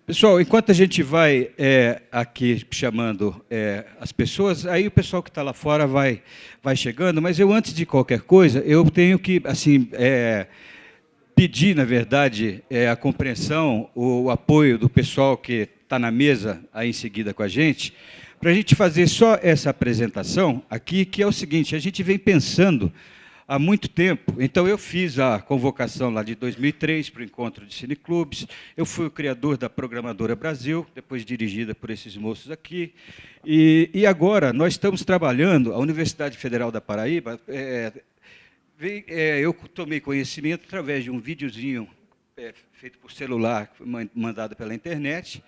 Pessoal, enquanto a gente vai aqui chamando as pessoas, aí o pessoal que está lá fora vai chegando, mas eu, antes de qualquer coisa, eu tenho que assim, pedir, na verdade, a compreensão, o apoio do pessoal que está na mesa aí em seguida com a gente, para a gente fazer só essa apresentação aqui, que é o seguinte: a gente vem pensando há muito tempo. Então, eu fiz a convocação lá de 2003 para o encontro de cineclubes. Eu fui o criador da Programadora Brasil, depois dirigida por esses moços aqui. E agora nós estamos trabalhando, a Universidade Federal da Paraíba, eu tomei conhecimento através de um videozinho feito por celular, mandado pela internet.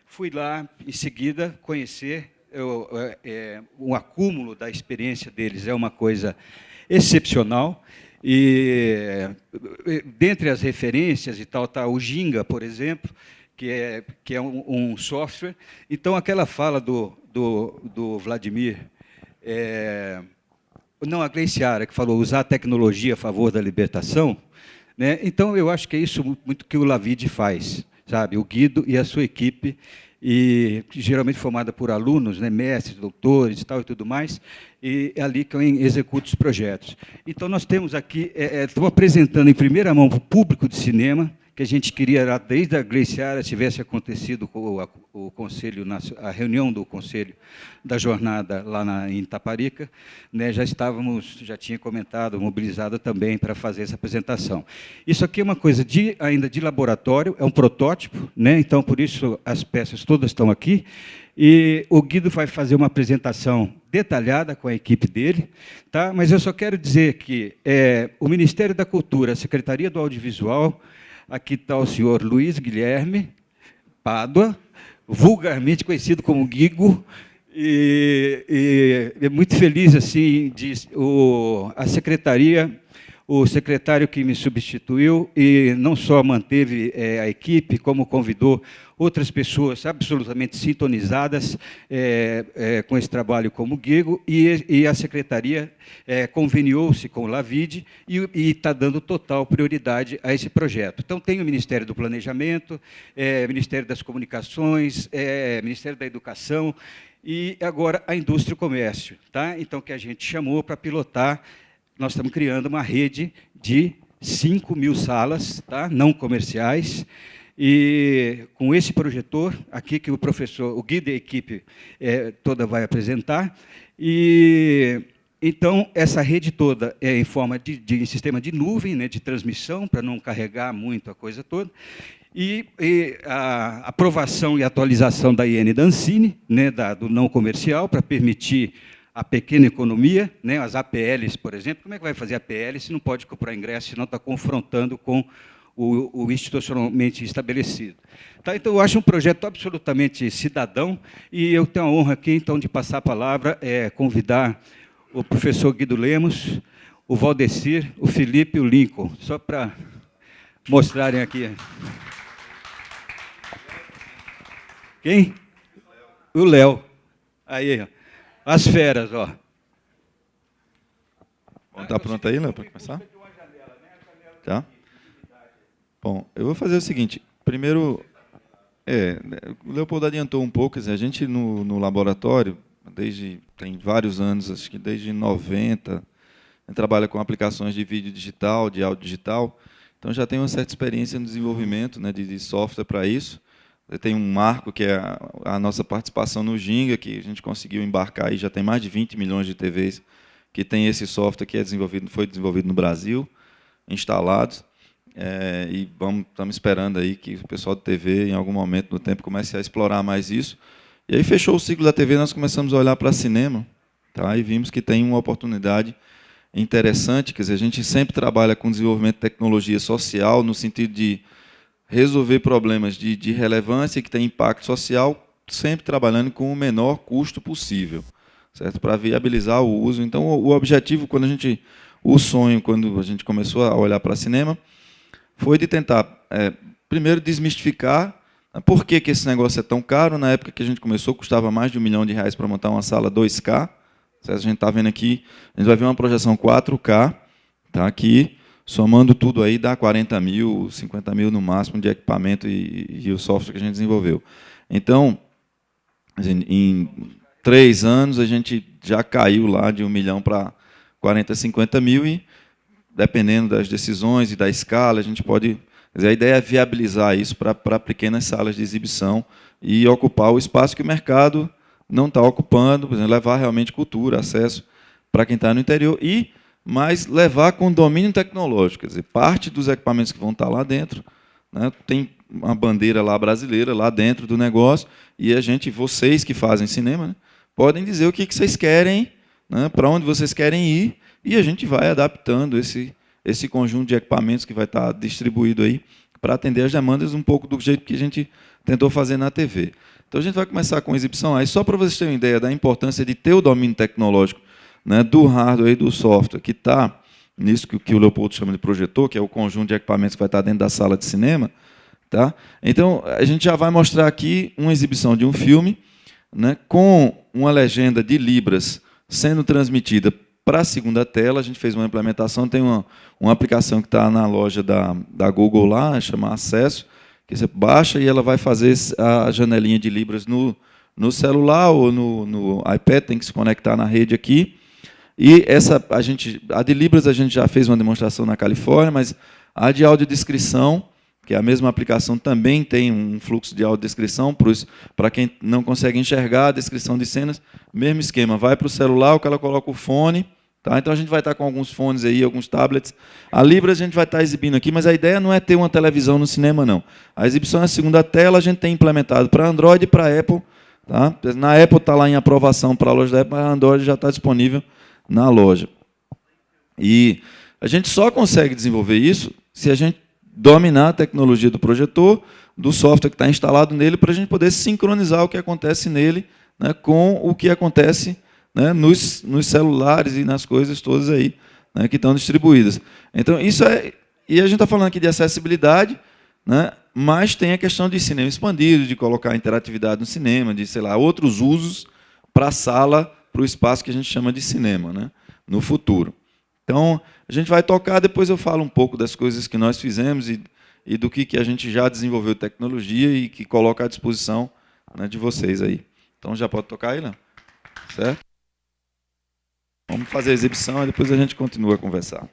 Fui lá, em seguida, conhecer o acúmulo da experiência deles. É uma coisa excepcional, e dentre as referências e tal está o Ginga, por exemplo, que é um software. Então, aquela fala do Vladimir, não, a Gleiciara, que falou usar a tecnologia a favor da libertação, né? Então, eu acho que é isso muito que o Lavide faz, sabe? O Guido e a sua equipe, e geralmente formada por alunos, né, mestres, doutores e tal e tudo mais, e é ali que eu executo os projetos. Então, nós temos aqui, estou apresentando em primeira mão para o público de cinema, que a gente queria, desde a Gleiciara, tivesse acontecido o conselho, a reunião do conselho da jornada lá em Itaparica, né, já tinha comentado, mobilizado também para fazer essa apresentação. Isso aqui é uma coisa ainda de laboratório, é um protótipo, né, então, por isso, as peças todas estão aqui, e o Guido vai fazer uma apresentação detalhada com a equipe dele, tá? Mas eu só quero dizer que o Ministério da Cultura, a Secretaria do Audiovisual, aqui está o senhor Luiz Guilherme Pádua, vulgarmente conhecido como Guigo, e é muito feliz assim, a secretaria, o secretário que me substituiu, e não só manteve a equipe, como convidou outras pessoas absolutamente sintonizadas com esse trabalho como Guigo, e a secretaria conveniou-se com o Lavide e está dando total prioridade a esse projeto. Então, tem o Ministério do Planejamento, Ministério das Comunicações, Ministério da Educação, e agora a Indústria e o Comércio, tá? Então, que a gente chamou para pilotar. Nós estamos criando uma rede de 5.000 salas, tá? Não comerciais, e com esse projetor aqui que o Guido e a equipe toda vai apresentar. E então essa rede toda é em forma de sistema de nuvem, né, de transmissão, para não carregar muito a coisa toda. E a aprovação e atualização da IN da Ancine, né, do não comercial, para permitir a pequena economia, né, as APLs, por exemplo. Como é que vai fazer APL se não pode comprar ingresso, se não está confrontando com o institucionalmente estabelecido? Tá, então, eu acho um projeto absolutamente cidadão, e eu tenho a honra aqui, então, de passar a palavra, convidar o professor Guido Lemos, o Valdecir, o Felipe e o Lincoln, só para mostrarem aqui. Quem? O Léo. Aí, ó. As feras, ó. Está pronto aí, Léo, para começar? Tá. Bom, eu vou fazer o seguinte. Primeiro, o Leopoldo adiantou um pouco. Quer dizer, a gente, no laboratório, tem vários anos, acho que desde 90, a gente trabalha com aplicações de vídeo digital, de áudio digital. Então, já tem uma certa experiência no desenvolvimento, né, de software para isso. Tem um marco, que é a nossa participação no Ginga, que a gente conseguiu embarcar, aí já tem mais de 20 milhões de TVs que tem esse software que foi desenvolvido no Brasil, instalados, e estamos esperando aí que o pessoal de TV, em algum momento do tempo, comece a explorar mais isso. E aí fechou o ciclo da TV, nós começamos a olhar para cinema, tá? E vimos que tem uma oportunidade interessante. Quer dizer, a gente sempre trabalha com desenvolvimento de tecnologia social, no sentido de resolver problemas de relevância que tem impacto social, sempre trabalhando com o menor custo possível, certo? Para viabilizar o uso. Então, o objetivo, o sonho, quando a gente começou a olhar para cinema, foi de tentar, primeiro, desmistificar por que esse negócio é tão caro. Na época que a gente começou, custava mais de R$1 milhão para montar uma sala 2K. Certo? A gente está vendo aqui, a gente vai ver uma projeção 4K, tá aqui. somando tudo aí, dá 40 mil, 50 mil no máximo de equipamento e o software que a gente desenvolveu. Então, assim, em 3 anos, a gente já caiu lá de 1 milhão para 40, 50 mil e, dependendo das decisões e da escala, a gente pode... Quer dizer, a ideia é viabilizar isso para pequenas salas de exibição e ocupar o espaço que o mercado não está ocupando, por exemplo, levar realmente cultura, acesso para quem está no interior e mas levar com domínio tecnológico. Quer dizer, parte dos equipamentos que vão estar lá dentro, né, tem uma bandeira lá brasileira, lá dentro do negócio, e a gente, vocês que fazem cinema, né, podem dizer o que vocês querem, né, para onde vocês querem ir, e a gente vai adaptando esse conjunto de equipamentos que vai estar distribuído aí para atender as demandas um pouco do jeito que a gente tentou fazer na TV. Então, a gente vai começar com a exibição. Aí, só para vocês terem uma ideia da importância de ter o domínio tecnológico, né, do hardware e do software, que está nisso que o Leopoldo chama de projetor, que é o conjunto de equipamentos que vai estar dentro da sala de cinema. Tá? Então, a gente já vai mostrar aqui uma exibição de um filme, né, com uma legenda de libras sendo transmitida para a segunda tela. A gente fez uma implementação, tem uma aplicação que está na loja da Google lá, chama Acesso, que você baixa e ela vai fazer a janelinha de libras no celular ou no iPad, tem que se conectar na rede aqui. E a de libras a gente já fez uma demonstração na Califórnia, mas a de audiodescrição, que é a mesma aplicação, também tem um fluxo de audiodescrição para quem não consegue enxergar a descrição de cenas, mesmo esquema, vai para o celular, o cara coloca o fone, tá? Então a gente vai estar com alguns fones aí, alguns tablets. A Libras a gente vai estar exibindo aqui, mas a ideia não é ter uma televisão no cinema, não. A exibição é a segunda tela, a gente tem implementado para Android e para Apple. Tá? Na Apple está lá em aprovação para a loja da Apple, mas a Android já está disponível na loja. E a gente só consegue desenvolver isso se a gente dominar a tecnologia do projetor, do software que está instalado nele, para a gente poder sincronizar o que acontece nele, né, com o que acontece, né, nos celulares e nas coisas todas aí, né, que estão distribuídas. Então, isso é... E a gente está falando aqui de acessibilidade, né, mas tem a questão de cinema expandido, de colocar interatividade no cinema, de, sei lá, outros usos para a sala, para o espaço que a gente chama de cinema, né, no futuro. Então, a gente vai tocar, depois eu falo um pouco das coisas que nós fizemos e do que a gente já desenvolveu tecnologia e que coloca à disposição, né, de vocês aí. Então, já pode tocar aí, Léo? Certo? Vamos fazer a exibição e depois a gente continua a conversar.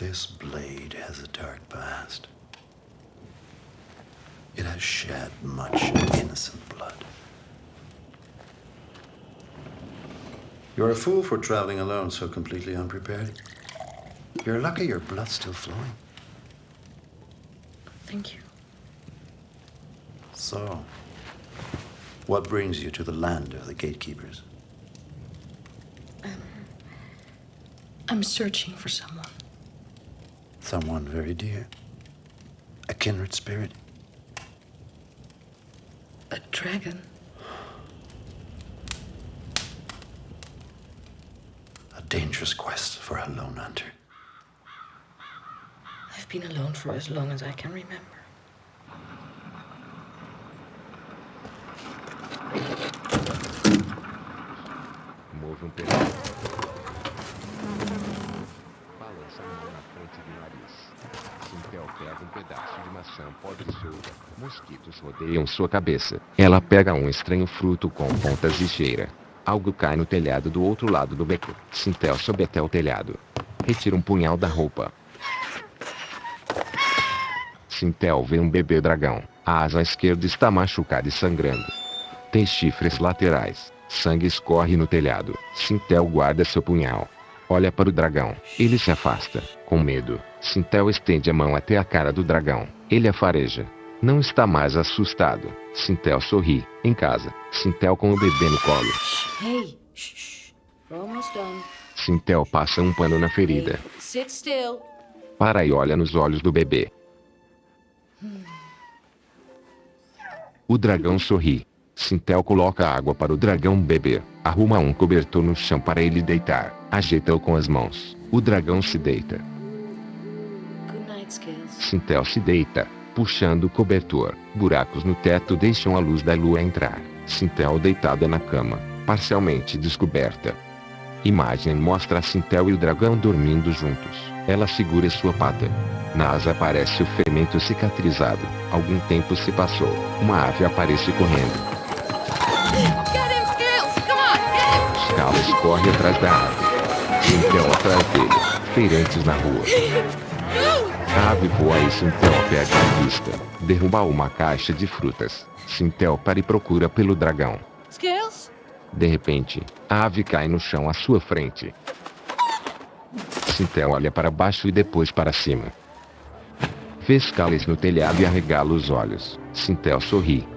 This blade has a dark past. It has shed much innocent blood. You're a fool for traveling alone so completely unprepared. You're lucky your blood's still flowing. Thank you. So, what brings you to the land of the gatekeepers? I'm searching for someone. Someone very dear. A kindred spirit. A dragon. A dangerous quest for a lone hunter. I've been alone for as long as I can remember. Move um pedaço. Balança a mão na frente do nariz. Sintel pega um pedaço de maçã podre solta. Mosquitos rodeiam sua cabeça. Ela pega um estranho fruto com pontas de cheira. Algo cai no telhado do outro lado do beco. Sintel sobe até o telhado. Retira um punhal da roupa. Sintel vê um bebê dragão. A asa esquerda está machucada e sangrando. Tem chifres laterais. Sangue escorre no telhado. Sintel guarda seu punhal. Olha para o dragão. Ele se afasta, com medo. Sintel estende a mão até a cara do dragão. Ele a fareja. Não está mais assustado. Sintel sorri. Em casa, Sintel com o bebê no colo. Hey, shh. We're almost done. Sintel passa um pano na ferida. Hey, sit still. Para e olha nos olhos do bebê. O dragão sorri. Sintel coloca água para o dragão beber. Arruma um cobertor no chão para ele deitar. Ajeita-o com as mãos. O dragão se deita. Good night, Scales. Sintel se deita, puxando o cobertor. Buracos no teto deixam a luz da lua entrar. Sintel deitada na cama, parcialmente descoberta. Imagem mostra a Sintel e o dragão dormindo juntos. Ela segura sua pata. Na asa aparece o ferimento cicatrizado. Algum tempo se passou. Uma ave aparece correndo. Get him, Scales! Come on, get him! Scales corre atrás da ave. Sintel atrás dele. Feirantes na rua. A ave voa e Sintel perde a vista. Derruba uma caixa de frutas. Sintel para e procura pelo dragão. Scales? De repente, a ave cai no chão à sua frente. Sintel olha para baixo e depois para cima. Vê Scales no telhado e arregala os olhos. Sintel sorri.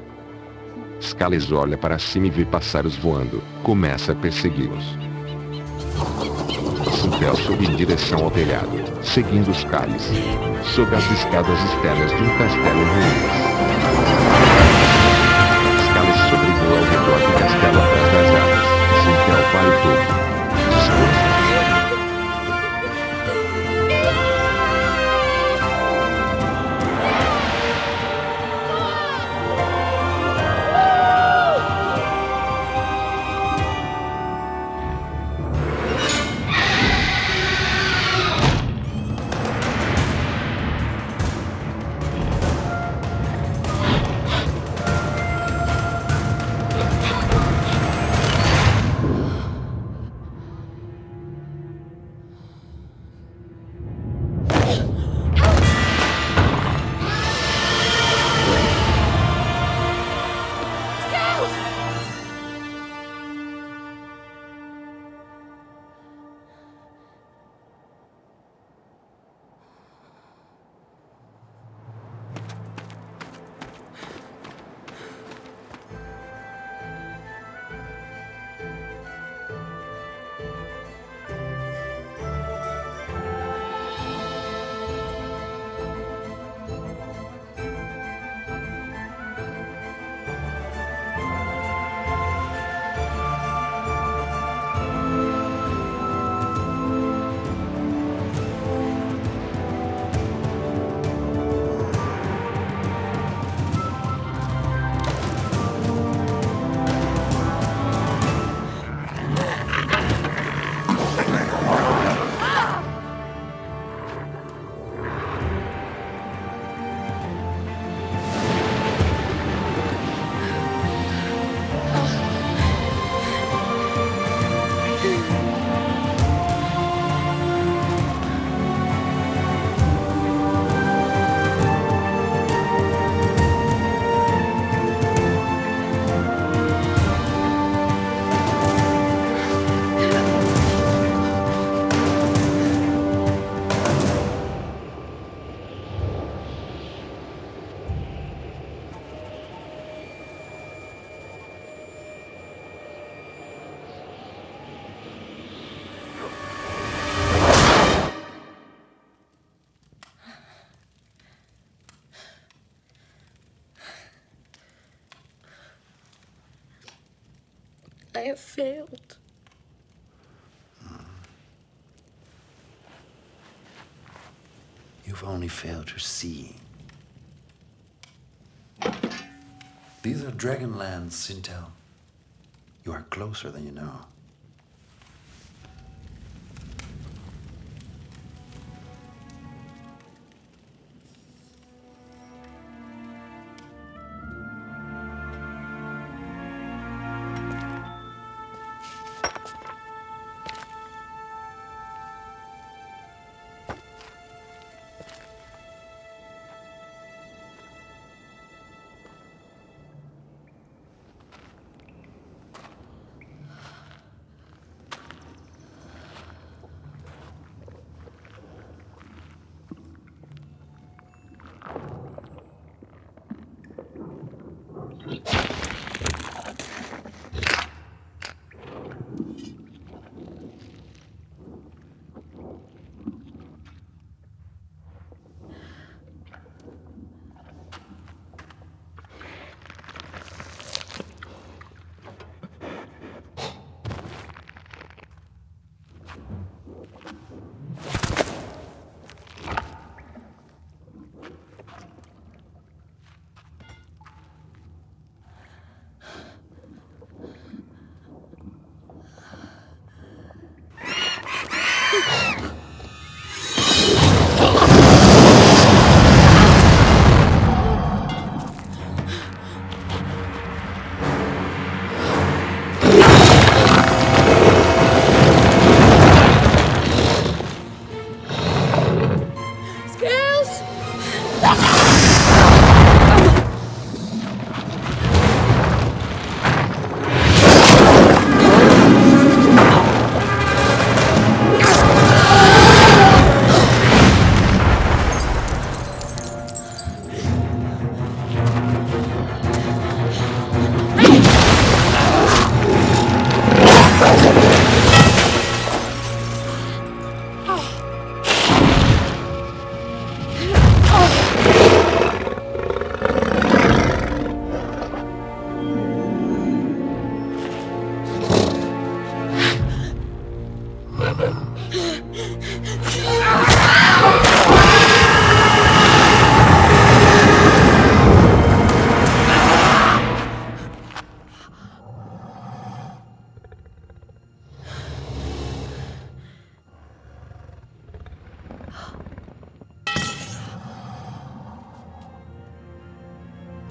Scales olha para cima e vê pássaros voando. Começa a persegui-los. Sintel sobe em direção ao telhado, seguindo Scales. Sob as escadas externas de um castelo em ruínas. Scales sobrevoa ao redor do castelo atrás das árvores. Sintel vai ao topo. Disposto. I have failed. You've only failed to see. These are Dragonlands, Sintel. You are closer than you know.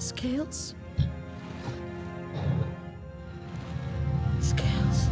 Scales? Scales.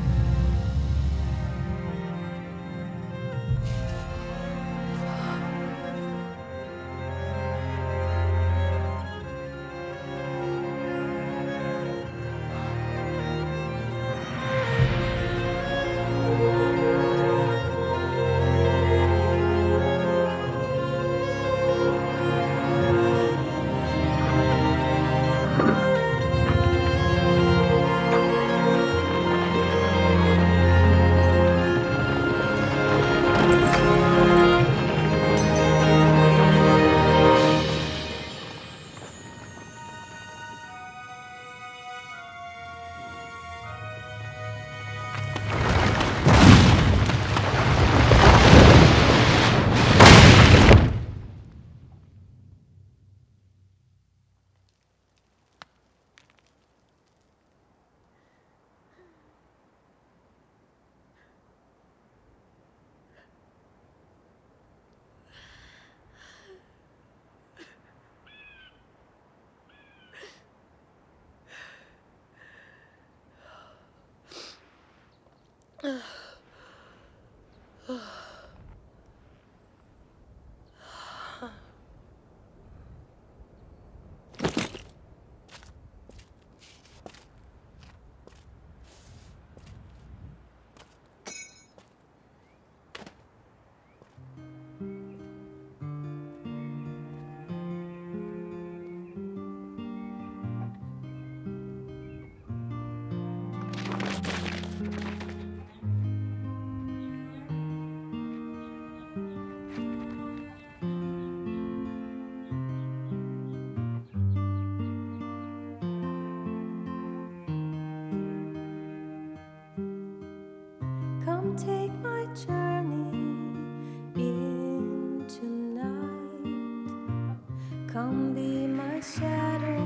Come be my shadow,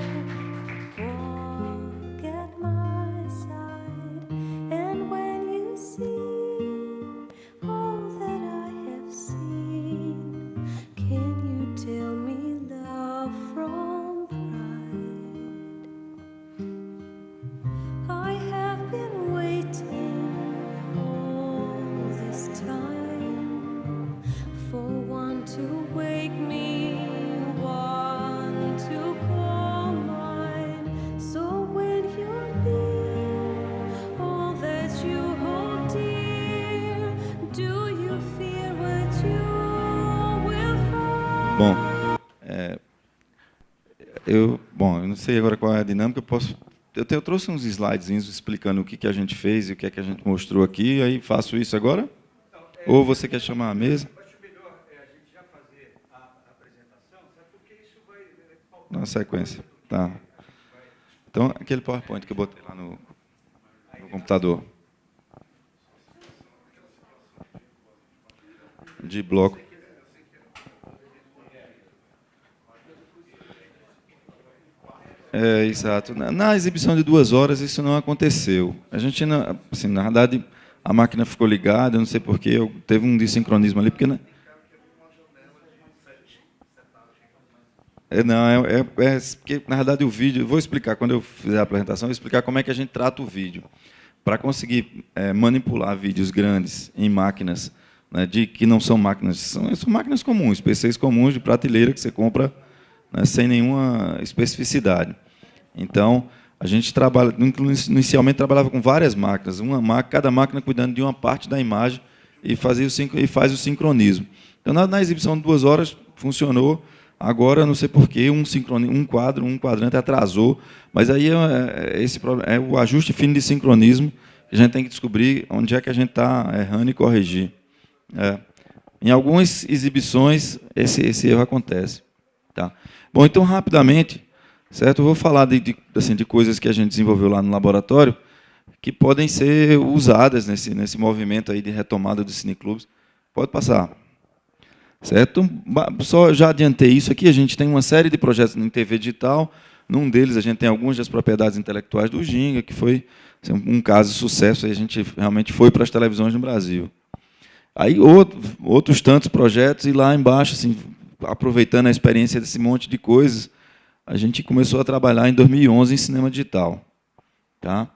walk at my side, and when you see all that I have seen, can you tell me love from pride? I have been waiting all this time for one to wake me, one to call mine. So when you're near, all that you hold dear, do you fear what you will find? Bom, eu não sei agora qual é a dinâmica. Eu trouxe uns slidezinhos explicando o que a gente fez e o que a gente mostrou aqui. Aí faço isso agora? Ou você quer chamar a mesa? Acho melhor a gente já fazer a apresentação, sabe? Porque isso vai... Na sequência. Tá. Então, aquele PowerPoint que eu botei lá no computador. De bloco. Exato. Na exibição de 2 horas, isso não aconteceu. A gente, não, assim, na verdade, a máquina ficou ligada, eu não sei porquê, teve um desincronismo ali, porque... Porque, na verdade, o vídeo... Vou explicar, quando eu fizer a apresentação, vou explicar como é que a gente trata o vídeo. Para conseguir manipular vídeos grandes em máquinas, né, que não são máquinas... São máquinas comuns, PCs comuns de prateleira que você compra, né, sem nenhuma especificidade. Então, a gente inicialmente trabalhava com várias máquinas, cada máquina cuidando de uma parte da imagem e faz o sincronismo. Então, na exibição de 2 horas, funcionou. Agora, não sei porquê, um quadrante atrasou, mas aí esse problema, é o ajuste fino de sincronismo, que a gente tem que descobrir onde é que a gente está errando e corrigir. Em algumas exibições, esse erro acontece. Tá? Bom, então, rapidamente, certo? Eu vou falar de coisas que a gente desenvolveu lá no laboratório que podem ser usadas nesse movimento aí de retomada dos cineclubes. Pode passar. Certo? Só já adiantei isso aqui, a gente tem uma série de projetos em TV digital, num deles a gente tem algumas das propriedades intelectuais do Ginga, que foi assim, um caso de sucesso, aí a gente realmente foi para as televisões no Brasil. Aí outros tantos projetos, e lá embaixo, assim, aproveitando a experiência desse monte de coisas, a gente começou a trabalhar em 2011 em cinema digital. Tá?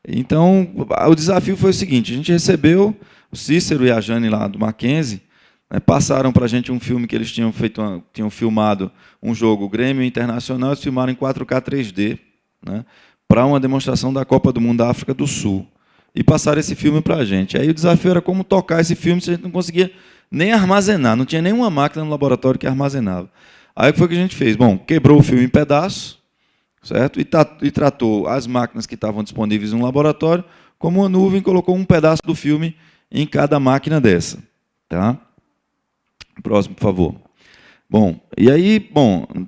Então, o desafio foi o seguinte, a gente recebeu o Cícero e a Jane lá do Mackenzie, né, passaram para a gente um filme que eles tinham filmado, um jogo Grêmio Internacional, eles filmaram em 4K 3D, né, para uma demonstração da Copa do Mundo da África do Sul. E passaram esse filme para a gente. Aí o desafio era como tocar esse filme se a gente não conseguia nem armazenar, não tinha nenhuma máquina no laboratório que armazenava. Aí o que foi que a gente fez? Bom, quebrou o filme em pedaços, certo? E tratou as máquinas que estavam disponíveis no laboratório como uma nuvem, colocou um pedaço do filme em cada máquina dessa. Tá? Próximo, por favor. Bom, e aí,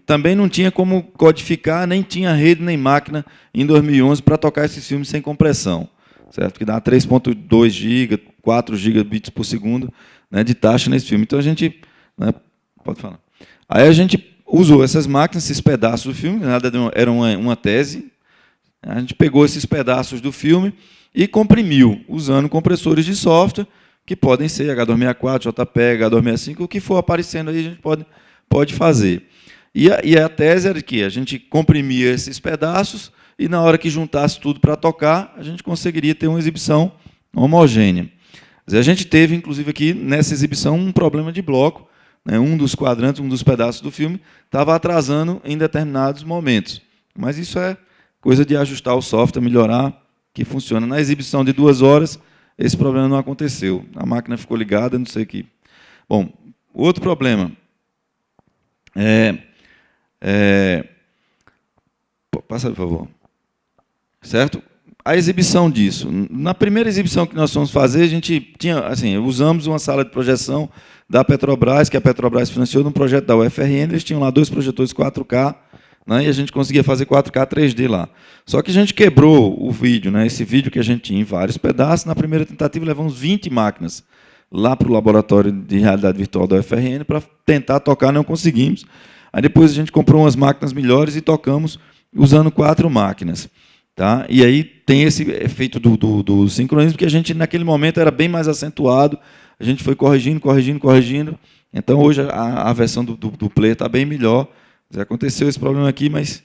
também não tinha como codificar, nem tinha rede nem máquina em 2011 para tocar esses filmes sem compressão, certo? Que dá 3.2 GB, 4 gigabits por segundo, né, de taxa nesse filme. Então a gente, né, pode falar. Aí a gente usou essas máquinas, esses pedaços do filme, nada era uma tese. A gente pegou esses pedaços do filme e comprimiu, usando compressores de software, que podem ser H264, JPEG, H265, o que for aparecendo aí a gente pode fazer. E a tese era que a gente comprimia esses pedaços e, na hora que juntasse tudo para tocar, a gente conseguiria ter uma exibição homogênea. A gente teve, inclusive, aqui nessa exibição, um problema de bloco. Né? Um dos quadrantes, um dos pedaços do filme, estava atrasando em determinados momentos. Mas isso é coisa de ajustar o software, melhorar, que funciona. Na exibição de 2 horas, esse problema não aconteceu. A máquina ficou ligada, não sei o que. Bom, outro problema. Passa, por favor. Certo? A exibição disso. Na primeira exibição que nós fomos fazer, a gente tinha, assim, usamos uma sala de projeção da Petrobras, que a Petrobras financiou num projeto da UFRN, eles tinham lá 2 projetores 4K, né, e a gente conseguia fazer 4K 3D lá. Só que a gente quebrou o vídeo, né, esse vídeo que a gente tinha em vários pedaços, na primeira tentativa levamos 20 máquinas lá para o laboratório de realidade virtual da UFRN para tentar tocar, não conseguimos. Aí depois a gente comprou umas máquinas melhores e tocamos usando 4 máquinas. Tá? E aí tem esse efeito do sincronismo, que a gente, naquele momento, era bem mais acentuado, a gente foi corrigindo. Então, hoje, a versão do player está bem melhor. Aconteceu esse problema aqui, mas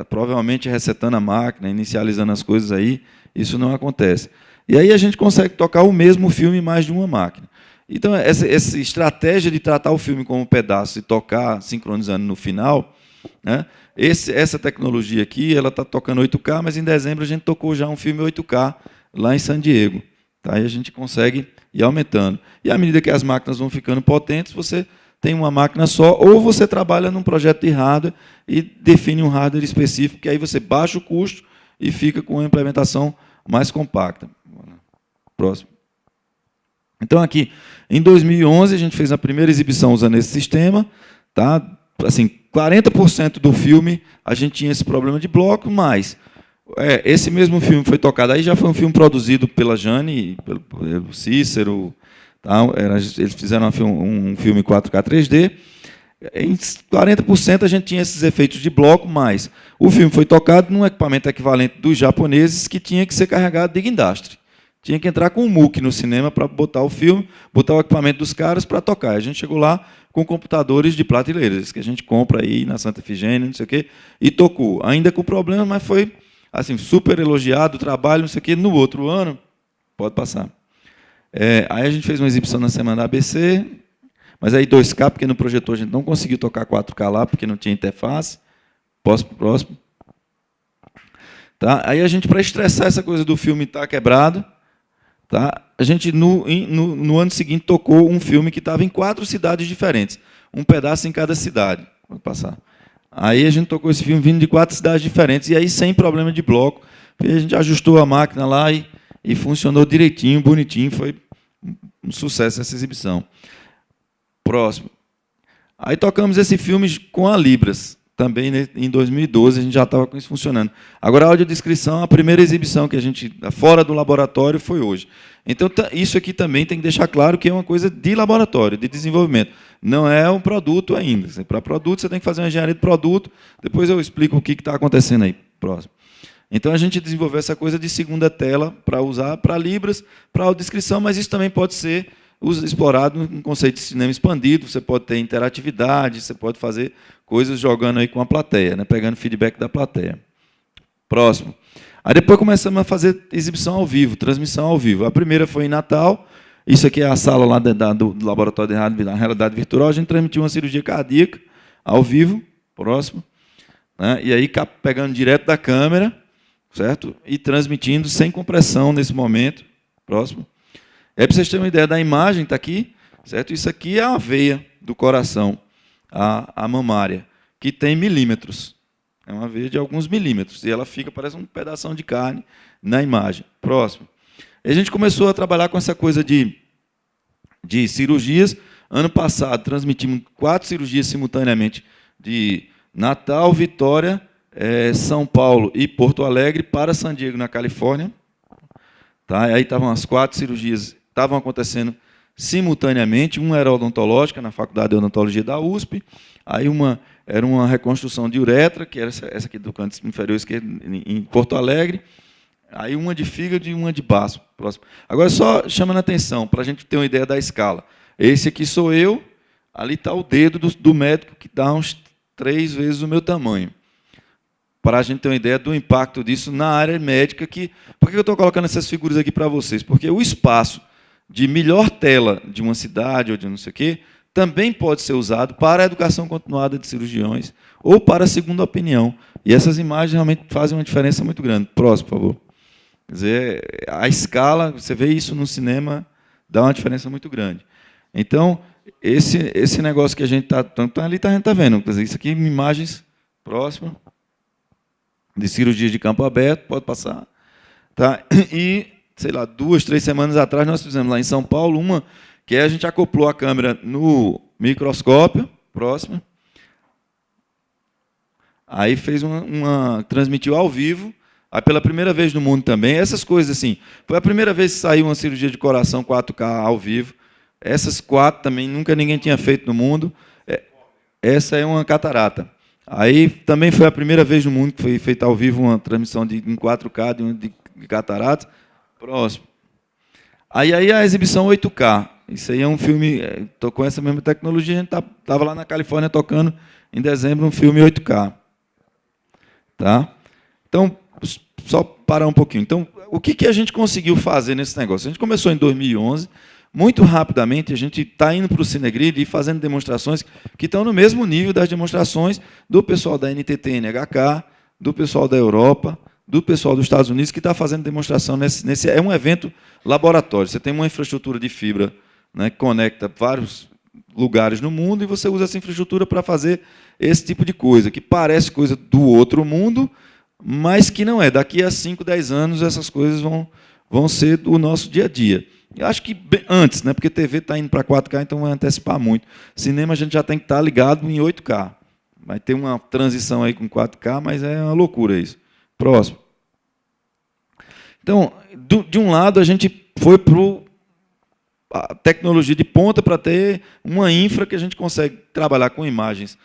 provavelmente resetando a máquina, inicializando as coisas aí, isso não acontece. E aí a gente consegue tocar o mesmo filme em mais de uma máquina. Então, essa estratégia de tratar o filme como um pedaço e tocar sincronizando no final, né? Essa tecnologia aqui, ela está tocando 8K, mas em dezembro a gente tocou já um filme 8K lá em San Diego. Tá? Aí a gente consegue ir aumentando. E à medida que as máquinas vão ficando potentes, você tem uma máquina só, ou você trabalha num projeto de hardware e define um hardware específico, que aí você baixa o custo e fica com uma implementação mais compacta. Próximo. Então, aqui, em 2011, a gente fez a primeira exibição usando esse sistema. Tá? Assim, 40% do filme a gente tinha esse problema de bloco, mas esse mesmo filme foi tocado, aí já foi um filme produzido pela Jane, pelo Cícero, tá? Eles fizeram um filme 4K 3D, em 40% a gente tinha esses efeitos de bloco, mas o filme foi tocado num equipamento equivalente dos japoneses que tinha que ser carregado de guindastre. Tinha que entrar com um MOOC no cinema para botar o filme, botar o equipamento dos caras para tocar. A gente chegou lá com computadores de prateleiras, que a gente compra aí na Santa Efigênia, não sei o quê, e tocou. Ainda com problemas, mas foi assim, super elogiado o trabalho, não sei o quê. No outro ano, pode passar. Aí a gente fez uma exibição na Semana da ABC, mas aí 2K, porque no projetor a gente não conseguiu tocar 4K lá, porque não tinha interface. Próximo. Tá? Aí a gente, para estressar essa coisa do filme estar quebrado, tá? A gente, no ano seguinte, tocou um filme que estava em 4 cidades diferentes. Um pedaço em cada cidade. Vou passar. Aí a gente tocou esse filme vindo de 4 cidades diferentes, e aí sem problema de bloco. E a gente ajustou a máquina lá e funcionou direitinho, bonitinho. Foi um sucesso essa exibição. Próximo. Aí tocamos esse filme com a Libras. Também em 2012 a gente já estava com isso funcionando. Agora, a audiodescrição, a primeira exibição que a gente, fora do laboratório, foi hoje. Então, isso aqui também tem que deixar claro que é uma coisa de laboratório, de desenvolvimento. Não é um produto ainda. Para produto, você tem que fazer uma engenharia de produto. Depois eu explico o que está acontecendo aí. Próximo. Então, a gente desenvolveu essa coisa de segunda tela para usar para Libras, para audiodescrição, mas isso também pode ser explorado no conceito de cinema expandido. Você pode ter interatividade, você pode fazer coisas jogando aí com a plateia, né, pegando feedback da plateia. Próximo. Aí depois começamos a fazer exibição ao vivo, transmissão ao vivo. A primeira foi em Natal. Isso aqui é a sala lá do laboratório de realidade virtual. A gente transmitiu uma cirurgia cardíaca ao vivo. Próximo. Né, e aí pegando direto da câmera, certo? E transmitindo sem compressão nesse momento. Próximo. Para vocês terem uma ideia da imagem, está aqui, certo? Isso aqui é a veia do coração, a mamária, que tem milímetros. É uma veia de alguns milímetros, e ela fica, parece um pedação de carne na imagem. Próximo. E a gente começou a trabalhar com essa coisa de cirurgias. Ano passado, transmitimos 4 cirurgias simultaneamente, de Natal, Vitória, São Paulo e Porto Alegre, para San Diego, na Califórnia. Tá? Aí estavam as 4 cirurgias estavam acontecendo simultaneamente. Uma era odontológica, na Faculdade de Odontologia da USP. Aí uma era uma reconstrução de uretra, que era essa aqui do canto inferior esquerdo, em Porto Alegre. Aí uma de fígado e uma de baço. Próximo. Agora, só chamando a atenção, para a gente ter uma ideia da escala. Esse aqui sou eu, ali está o dedo do médico, que dá uns 3 vezes o meu tamanho. Para a gente ter uma ideia do impacto disso na área médica. Por que eu estou colocando essas figuras aqui para vocês? Porque o espaço de melhor tela de uma cidade ou de não sei o quê também pode ser usado para a educação continuada de cirurgiões ou para a segunda opinião. E essas imagens realmente fazem uma diferença muito grande. Próximo, por favor. Quer dizer, a escala, você vê isso no cinema, dá uma diferença muito grande. Então, esse negócio que a gente está... ali a gente está vendo. Quer dizer, isso aqui, imagens... Próximo. De cirurgia de campo aberto, pode passar. Tá? E, sei lá, 2, 3 semanas atrás, nós fizemos lá em São Paulo uma que a gente acoplou a câmera no microscópio. Próximo. Aí fez transmitiu ao vivo. Aí, pela primeira vez no mundo também. Essas coisas assim. Foi a primeira vez que saiu uma cirurgia de coração 4K ao vivo. Essas 4 também nunca ninguém tinha feito no mundo. essa é uma catarata. Aí também foi a primeira vez no mundo que foi feita ao vivo uma transmissão em 4K de cataratas. Próximo. Aí a exibição 8K. Isso aí é um filme, com essa mesma tecnologia, a gente estava lá na Califórnia tocando em dezembro um filme 8K. Tá? Então, só parar um pouquinho. Então, o que a gente conseguiu fazer nesse negócio? A gente começou em 2011, muito rapidamente a gente está indo para o Cinegrid e fazendo demonstrações que estão no mesmo nível das demonstrações do pessoal da NTT-NHK, do pessoal da Europa, do pessoal dos Estados Unidos, que está fazendo demonstração nesse. É um evento laboratório. Você tem uma infraestrutura de fibra, né, que conecta vários lugares no mundo e você usa essa infraestrutura para fazer esse tipo de coisa, que parece coisa do outro mundo, mas que não é. Daqui a 5, 10 anos, essas coisas vão ser do nosso dia a dia. Eu acho que antes, né, porque TV está indo para 4K, então vai antecipar muito. Cinema a gente já tem que estar ligado em 8K. Vai ter uma transição aí com 4K, mas é uma loucura isso. Próximo. Então, de um lado, a gente foi para a tecnologia de ponta para ter uma infra que a gente consegue trabalhar com imagens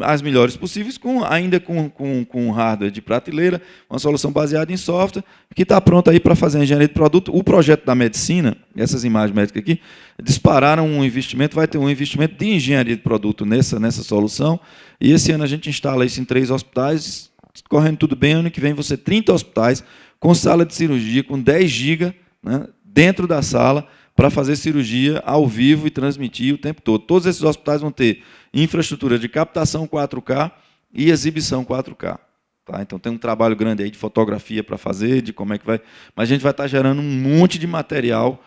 as melhores possíveis, ainda com hardware de prateleira, uma solução baseada em software, que está pronta aí para fazer a engenharia de produto. O projeto da medicina, essas imagens médicas aqui, dispararam um investimento, vai ter um investimento de engenharia de produto nessa solução, e esse ano a gente instala isso em 3 hospitais, correndo tudo bem, ano que vem você 30 hospitais, com sala de cirurgia, com 10 GB, né, dentro da sala, para fazer cirurgia ao vivo e transmitir o tempo todo. Todos esses hospitais vão ter infraestrutura de captação 4K e exibição 4K. Tá? Então, tem um trabalho grande aí de fotografia para fazer, de como é que vai... Mas a gente vai estar gerando um monte de material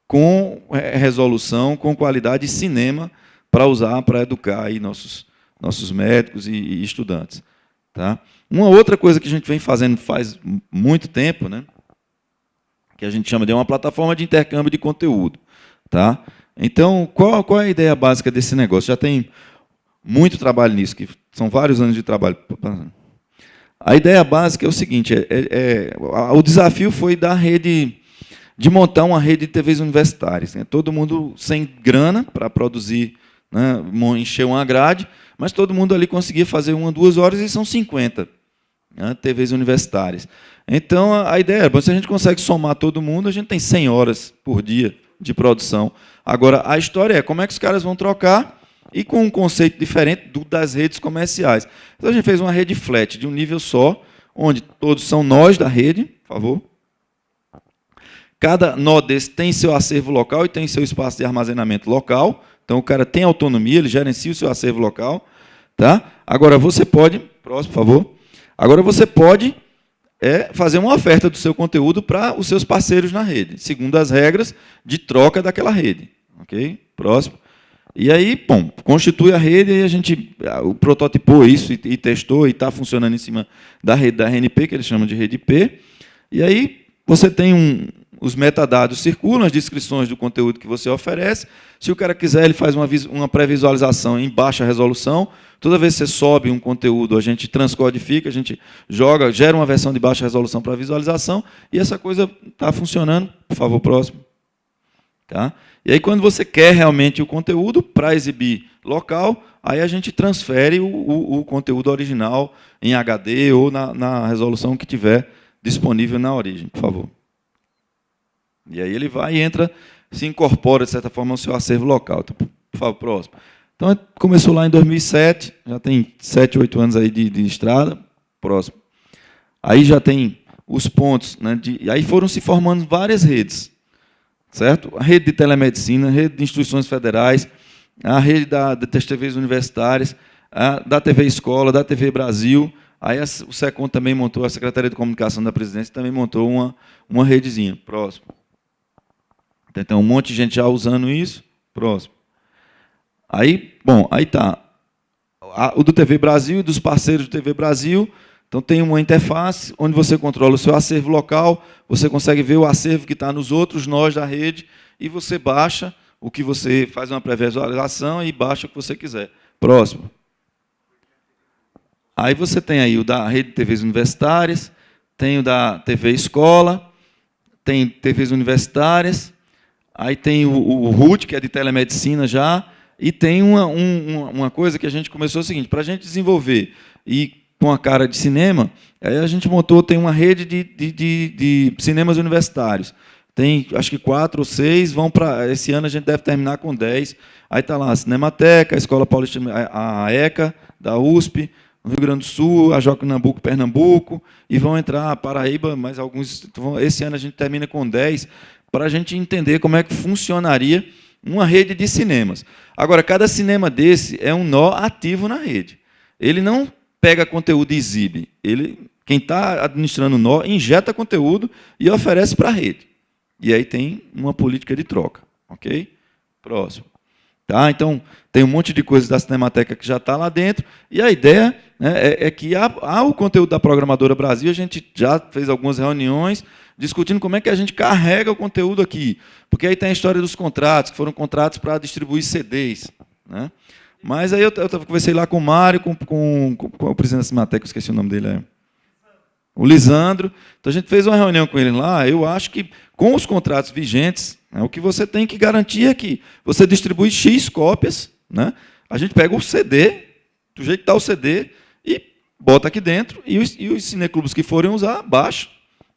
com resolução, com qualidade de cinema, para usar, para educar aí nossos médicos e estudantes. Tá? Uma outra coisa que a gente vem fazendo faz muito tempo, né, que a gente chama de uma plataforma de intercâmbio de conteúdo. Tá? Então, qual é a ideia básica desse negócio? Já tem muito trabalho nisso, que são vários anos de trabalho. A ideia básica é o seguinte, o desafio foi de montar uma rede de TVs universitárias. Né? Todo mundo sem grana para produzir, né, encher uma grade, mas todo mundo ali conseguia fazer 1 a 2 horas, e são 50, né, TVs universitárias. Então, a ideia é, se a gente consegue somar todo mundo, a gente tem 100 horas por dia de produção. Agora, a história é como é que os caras vão trocar e com um conceito diferente das redes comerciais. Então, a gente fez uma rede flat, de um nível só, onde todos são nós da rede, por favor. Cada nó desse tem seu acervo local e tem seu espaço de armazenamento local. Então, o cara tem autonomia, ele gerencia o seu acervo local. Tá? Agora, você pode... Próximo, por favor. Agora, você pode fazer uma oferta do seu conteúdo para os seus parceiros na rede, segundo as regras de troca daquela rede. Ok? Próximo. E aí, bom, constitui a rede, e a gente prototipou isso e testou, e está funcionando em cima da rede da RNP, que eles chamam de rede IP. E aí, você tem os metadados circulam, as descrições do conteúdo que você oferece. Se o cara quiser, ele faz uma pré-visualização em baixa resolução. Toda vez que você sobe um conteúdo, a gente transcodifica, a gente gera uma versão de baixa resolução para visualização, e essa coisa está funcionando. Por favor, próximo. Tá? E aí, quando você quer realmente o conteúdo para exibir local, aí a gente transfere o conteúdo original em HD ou na resolução que tiver disponível na origem, por favor. E aí ele vai e entra, se incorpora, de certa forma, ao seu acervo local. Então, por favor, próximo. Então, começou lá em 2007, já tem 7, 8 anos aí de estrada. Próximo. Aí já tem os pontos, né, aí foram se formando várias redes. Certo? A rede de telemedicina, a rede de instituições federais, a rede das TVs universitárias, da TV Escola, da TV Brasil. Aí o SECOM também montou, a Secretaria de Comunicação da Presidência também montou uma redezinha. Próximo. Então, um monte de gente já usando isso. Próximo. Aí, bom, aí está. O do TV Brasil e dos parceiros do TV Brasil. Então, tem uma interface onde você controla o seu acervo local, você consegue ver o acervo que está nos outros nós da rede, e você baixa o que você faz uma pré-visualização e baixa o que você quiser. Próximo. Aí você tem aí o da rede de TVs universitárias, tem o da TV Escola, tem TVs universitárias, aí tem o RUT, que é de telemedicina já, E tem uma coisa que a gente começou o seguinte, para a gente desenvolver e com a cara de cinema, aí a gente tem uma rede de cinemas universitários. Tem, acho que 4 ou 6, esse ano a gente deve terminar com 10. Aí está lá a Cinemateca, a Escola Paulista, a ECA, da USP, no Rio Grande do Sul, a Joaquim Nabuco, Pernambuco, e vão entrar a Paraíba, mais alguns. Esse ano a gente termina com 10, para a gente entender como é que funcionaria uma rede de cinemas. Agora, cada cinema desse é um nó ativo na rede. Ele não pega conteúdo e exibe. Quem está administrando o nó injeta conteúdo e oferece para a rede. E aí tem uma política de troca. Ok? Próximo. Tá? Então, tem um monte de coisas da Cinemateca que já está lá dentro, e a ideia, né, é que o conteúdo da Programadora Brasil, a gente já fez algumas reuniões discutindo como é que a gente carrega o conteúdo aqui. Porque aí tem a história dos contratos, que foram contratos para distribuir CDs. Né? Mas aí eu conversei lá com o Mário, com o presidente da Cinemateca, eu esqueci o nome dele, o Lisandro. Então, a gente fez uma reunião com ele lá. Eu acho que, com os contratos vigentes, né, o que você tem que garantir é que você distribui X cópias, né? A gente pega o CD, do jeito que está o CD, e bota aqui dentro, e os cineclubes que forem usar, baixa.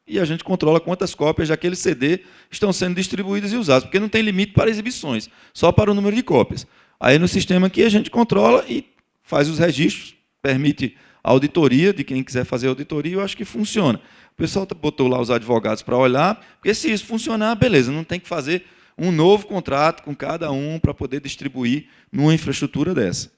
E a gente controla quantas cópias daquele CD estão sendo distribuídas e usadas, porque não tem limite para exibições, só para o número de cópias. Aí, no sistema aqui, a gente controla e faz os registros, permite a auditoria de quem quiser fazer auditoria, eu acho que funciona. O pessoal botou lá os advogados para olhar, porque se isso funcionar, beleza, não tem que fazer um novo contrato com cada um para poder distribuir numa infraestrutura dessa.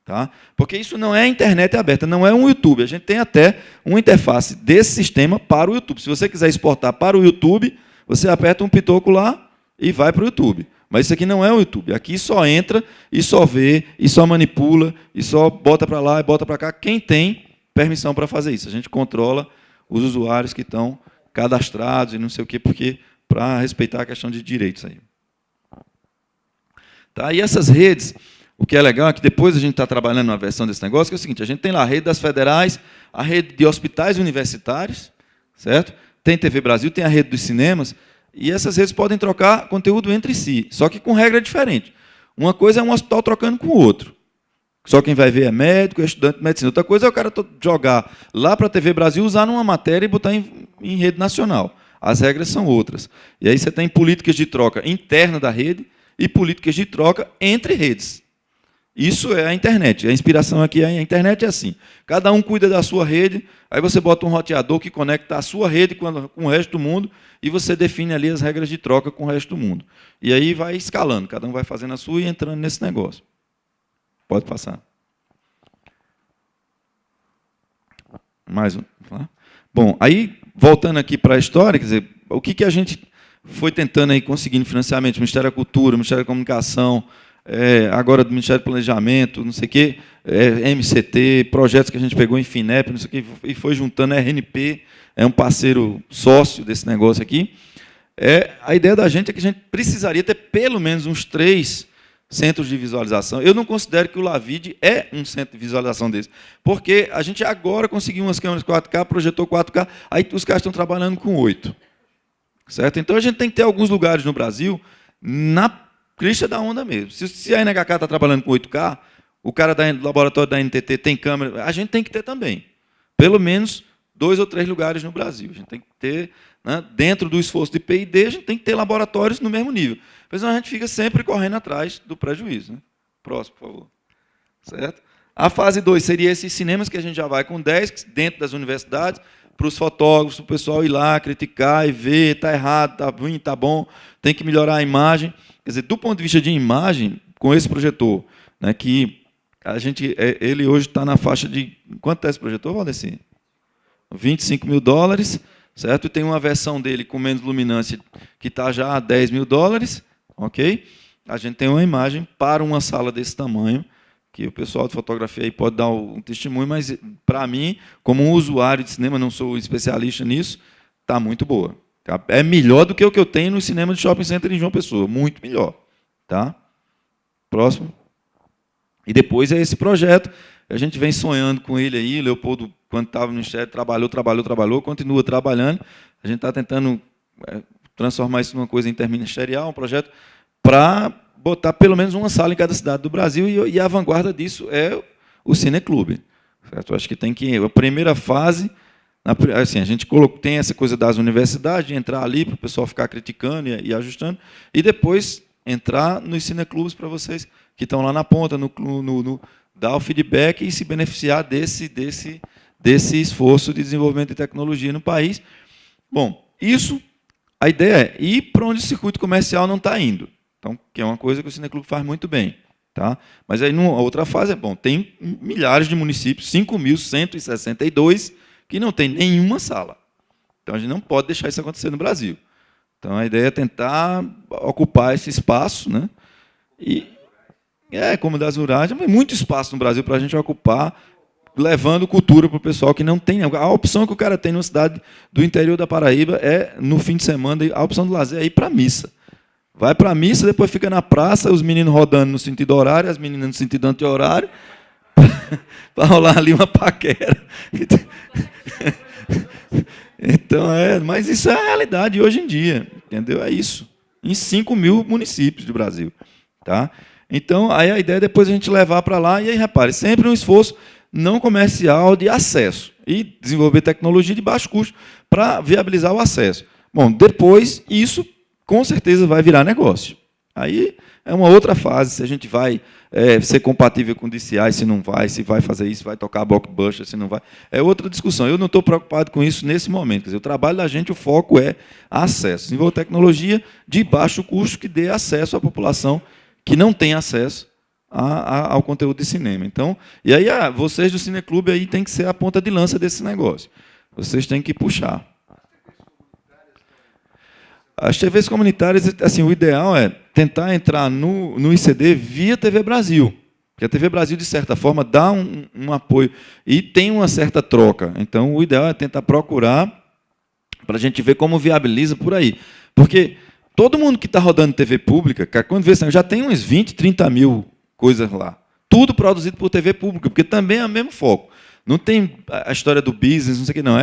Tá? Porque isso não é internet aberta, não é um YouTube. A gente tem até uma interface desse sistema para o YouTube. Se você quiser exportar para o YouTube, você aperta um pitoco lá e vai para o YouTube. Mas isso aqui não é o YouTube. Aqui só entra e só vê, e só manipula, e só bota para lá e bota para cá. Quem tem permissão para fazer isso? A gente controla os usuários que estão cadastrados e não sei o quê, porque para respeitar a questão de direitos aí. Tá? E essas redes, o que é legal é que depois a gente está trabalhando numa versão desse negócio, que é o seguinte, a gente tem lá a rede das federais, a rede de hospitais universitários, certo? Tem TV Brasil, tem a rede dos cinemas, e essas redes podem trocar conteúdo entre si, só que com regra diferente. Uma coisa é um hospital trocando com o outro. Só quem vai ver é médico, é estudante de medicina. Outra coisa é o cara jogar lá para a TV Brasil, usar numa matéria e botar em rede nacional. As regras são outras. E aí você tem políticas de troca interna da rede e políticas de troca entre redes. Isso é a internet. A inspiração aqui é a internet é assim. Cada um cuida da sua rede, aí você bota um roteador que conecta a sua rede com o resto do mundo e você define ali as regras de troca com o resto do mundo. E aí vai escalando, cada um vai fazendo a sua e entrando nesse negócio. Pode passar. Mais um. Bom, aí, voltando aqui para a história, quer dizer, o que a gente foi tentando aí conseguindo financiamento? Ministério da Cultura, Ministério da Comunicação, agora do Ministério do Planejamento, não sei o quê, MCT, projetos que a gente pegou em FINEP, não sei o quê, e foi juntando a RNP, é um parceiro sócio desse negócio aqui. A ideia da gente é que a gente precisaria ter pelo menos uns 3 centros de visualização. Eu não considero que o Lavide é um centro de visualização desse, porque a gente agora conseguiu umas câmeras 4K, projetor 4K, aí os caras estão trabalhando com 8. Certo? Então, a gente tem que ter alguns lugares no Brasil na crista da onda mesmo. Se a NHK está trabalhando com 8K, o cara do laboratório da NTT tem câmera, a gente tem que ter também. Pelo menos 2 ou 3 lugares no Brasil. A gente tem que ter, né, dentro do esforço de P&D, a gente tem que ter laboratórios no mesmo nível. Porque senão a gente fica sempre correndo atrás do prejuízo. Né? Próximo, por favor. Certo? A fase 2 seria esses cinemas que a gente já vai com 10 dentro das universidades, para os fotógrafos, para o pessoal ir lá, criticar e ver, está errado, está ruim, está bom, tem que melhorar a imagem. Quer dizer, do ponto de vista de imagem, com esse projetor, né, que a gente, ele hoje está na faixa de... Quanto está esse projetor, Valdeci? $25 mil, certo? E tem uma versão dele com menos luminância que está já a $10 mil, ok? A gente tem uma imagem para uma sala desse tamanho, que o pessoal de fotografia aí pode dar um testemunho, mas, para mim, como um usuário de cinema, não sou especialista nisso, está muito boa. Tá? É melhor do que o que eu tenho no cinema de shopping center em João Pessoa, muito melhor. Tá? Próximo. E depois é esse projeto, a gente vem sonhando com ele aí, o Leopoldo, quando estava no Ministério, trabalhou, continua trabalhando, a gente está tentando transformar isso numa coisa interministerial, um projeto para botar pelo menos uma sala em cada cidade do Brasil, e a vanguarda disso é o Cineclube. Certo? Eu acho que tem que... A primeira fase... Assim, a gente tem essa coisa das universidades, de entrar ali para o pessoal ficar criticando e ajustando, e depois entrar nos cineclubes para vocês que estão lá na ponta, dar o feedback e se beneficiar desse esforço de desenvolvimento de tecnologia no país. Bom, isso, a ideia é ir para onde o circuito comercial não está indo. Então, que é uma coisa que o Cineclube faz muito bem. Tá? Mas aí, a outra fase tem milhares de municípios, 5.162, que não tem nenhuma sala. Então, a gente não pode deixar isso acontecer no Brasil. Então, a ideia é tentar ocupar esse espaço, né? E comunidades rurais, tem muito espaço no Brasil para a gente ocupar, levando cultura para o pessoal que não tem. A opção que o cara tem numa cidade do interior da Paraíba é, no fim de semana, a opção do lazer é ir para a missa. Vai para a missa, depois fica na praça, os meninos rodando no sentido horário, as meninas no sentido anti-horário, para rolar ali uma paquera. Então, mas isso é a realidade hoje em dia, entendeu? É isso. Em 5.000 municípios do Brasil. Tá? Então, aí a ideia é depois a gente levar para lá, e aí, repare, sempre um esforço não comercial de acesso, e desenvolver tecnologia de baixo custo para viabilizar o acesso. Bom, depois, isso com certeza vai virar negócio. Aí é uma outra fase, se a gente vai ser compatível com o DCI, se não vai, se vai fazer isso, vai tocar blockbuster, se não vai. É outra discussão. Eu não estou preocupado com isso nesse momento. Quer dizer, o trabalho da gente, o foco é acesso. Desenvolver tecnologia de baixo custo que dê acesso à população que não tem acesso ao conteúdo de cinema. Então, e aí vocês do Cineclube aí têm que ser a ponta de lança desse negócio. Vocês têm que puxar. As TVs comunitárias, assim, o ideal é tentar entrar no ICD via TV Brasil, porque a TV Brasil, de certa forma, dá um apoio e tem uma certa troca. Então, o ideal é tentar procurar para a gente ver como viabiliza por aí. Porque todo mundo que está rodando TV pública, cara, quando vê assim, já tem uns 20, 30 mil coisas lá. Tudo produzido por TV pública, porque também é o mesmo foco. Não tem a história do business, não sei o que, não.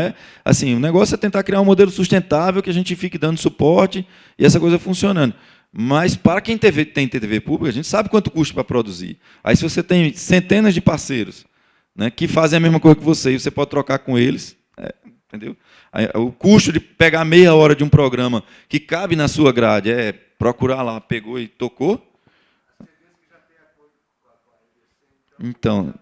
Assim, o negócio é tentar criar um modelo sustentável que a gente fique dando suporte e essa coisa funcionando. Mas, para quem tem TV pública, a gente sabe quanto custa para produzir. Aí, se você tem centenas de parceiros, né, que fazem a mesma coisa que você, e você pode trocar com eles, entendeu? Aí, o custo de pegar meia hora de um programa que cabe na sua grade é procurar lá, pegou e tocou. Então,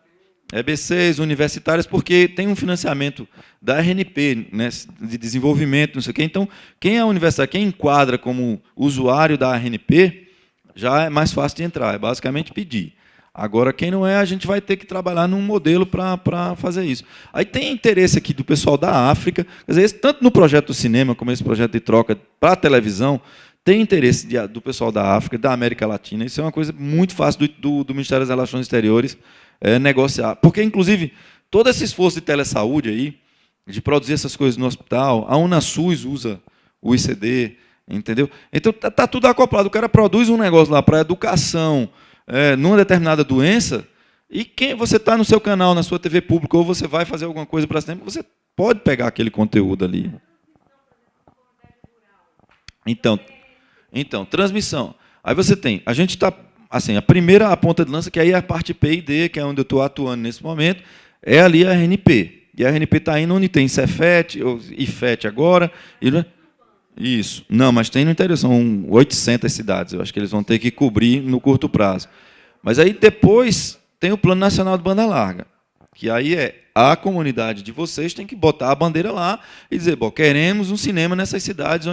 EBCs, universitárias, porque tem um financiamento da RNP, né, de desenvolvimento, não sei o quê. Então, quem é universitário, quem enquadra como usuário da RNP, já é mais fácil de entrar, é basicamente pedir. Agora, quem não é, a gente vai ter que trabalhar num modelo para fazer isso. Aí tem interesse aqui do pessoal da África, quer dizer, tanto no projeto do cinema, como esse projeto de troca para a televisão, tem interesse do pessoal da África, da América Latina. Isso é uma coisa muito fácil do Ministério das Relações Exteriores negociar. Porque, inclusive, todo esse esforço de telesaúde aí, de produzir essas coisas no hospital, a UNASUS usa o ICD, entendeu? Então, está tudo acoplado. O cara produz um negócio lá para educação, numa determinada doença, e quem você está no seu canal, na sua TV pública, ou você vai fazer alguma coisa para cinema, você pode pegar aquele conteúdo ali. Então, transmissão. Aí você tem, a gente está, assim, a ponta de lança, que aí é a parte P e D, que é onde eu estou atuando nesse momento, é ali a RNP. E a RNP está indo onde tem Cefet, ou IFET agora. Isso. Não, mas tem no interior, são 800 cidades. Eu acho que eles vão ter que cobrir no curto prazo. Mas aí depois tem o Plano Nacional de Banda Larga, que aí a comunidade de vocês tem que botar a bandeira lá e dizer, bom, queremos um cinema nessas cidades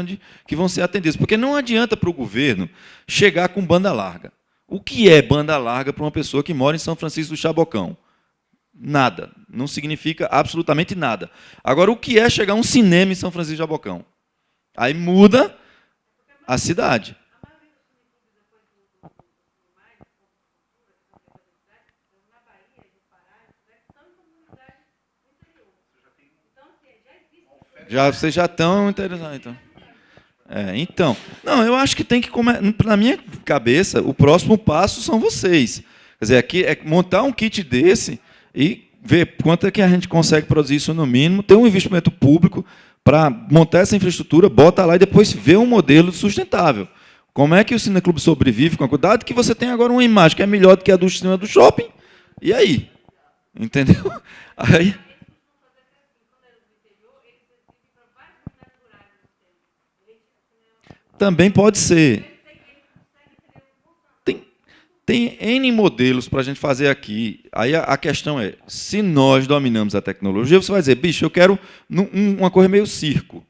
que vão ser atendidas. Porque não adianta para o governo chegar com banda larga. O que é banda larga para uma pessoa que mora em São Francisco do Xabocão? Nada. Não significa absolutamente nada. Agora, o que é chegar um cinema em São Francisco do Xabocão? Aí muda a cidade. Vocês já estão interessados, então. Então, não, eu acho que tem que começar. Na minha cabeça, o próximo passo são vocês. Quer dizer, aqui é montar um kit desse e ver quanto é que a gente consegue produzir isso no mínimo, ter um investimento público para montar essa infraestrutura, bota lá e depois ver um modelo sustentável. Como é que o cineclube sobrevive com a cuidado que você tem agora uma imagem que é melhor do que a do cinema do shopping? E aí? Entendeu? Aí... Também pode ser. Tem N modelos para a gente fazer aqui. Aí a questão é, se nós dominamos a tecnologia, você vai dizer, bicho, eu quero uma coisa meio circo.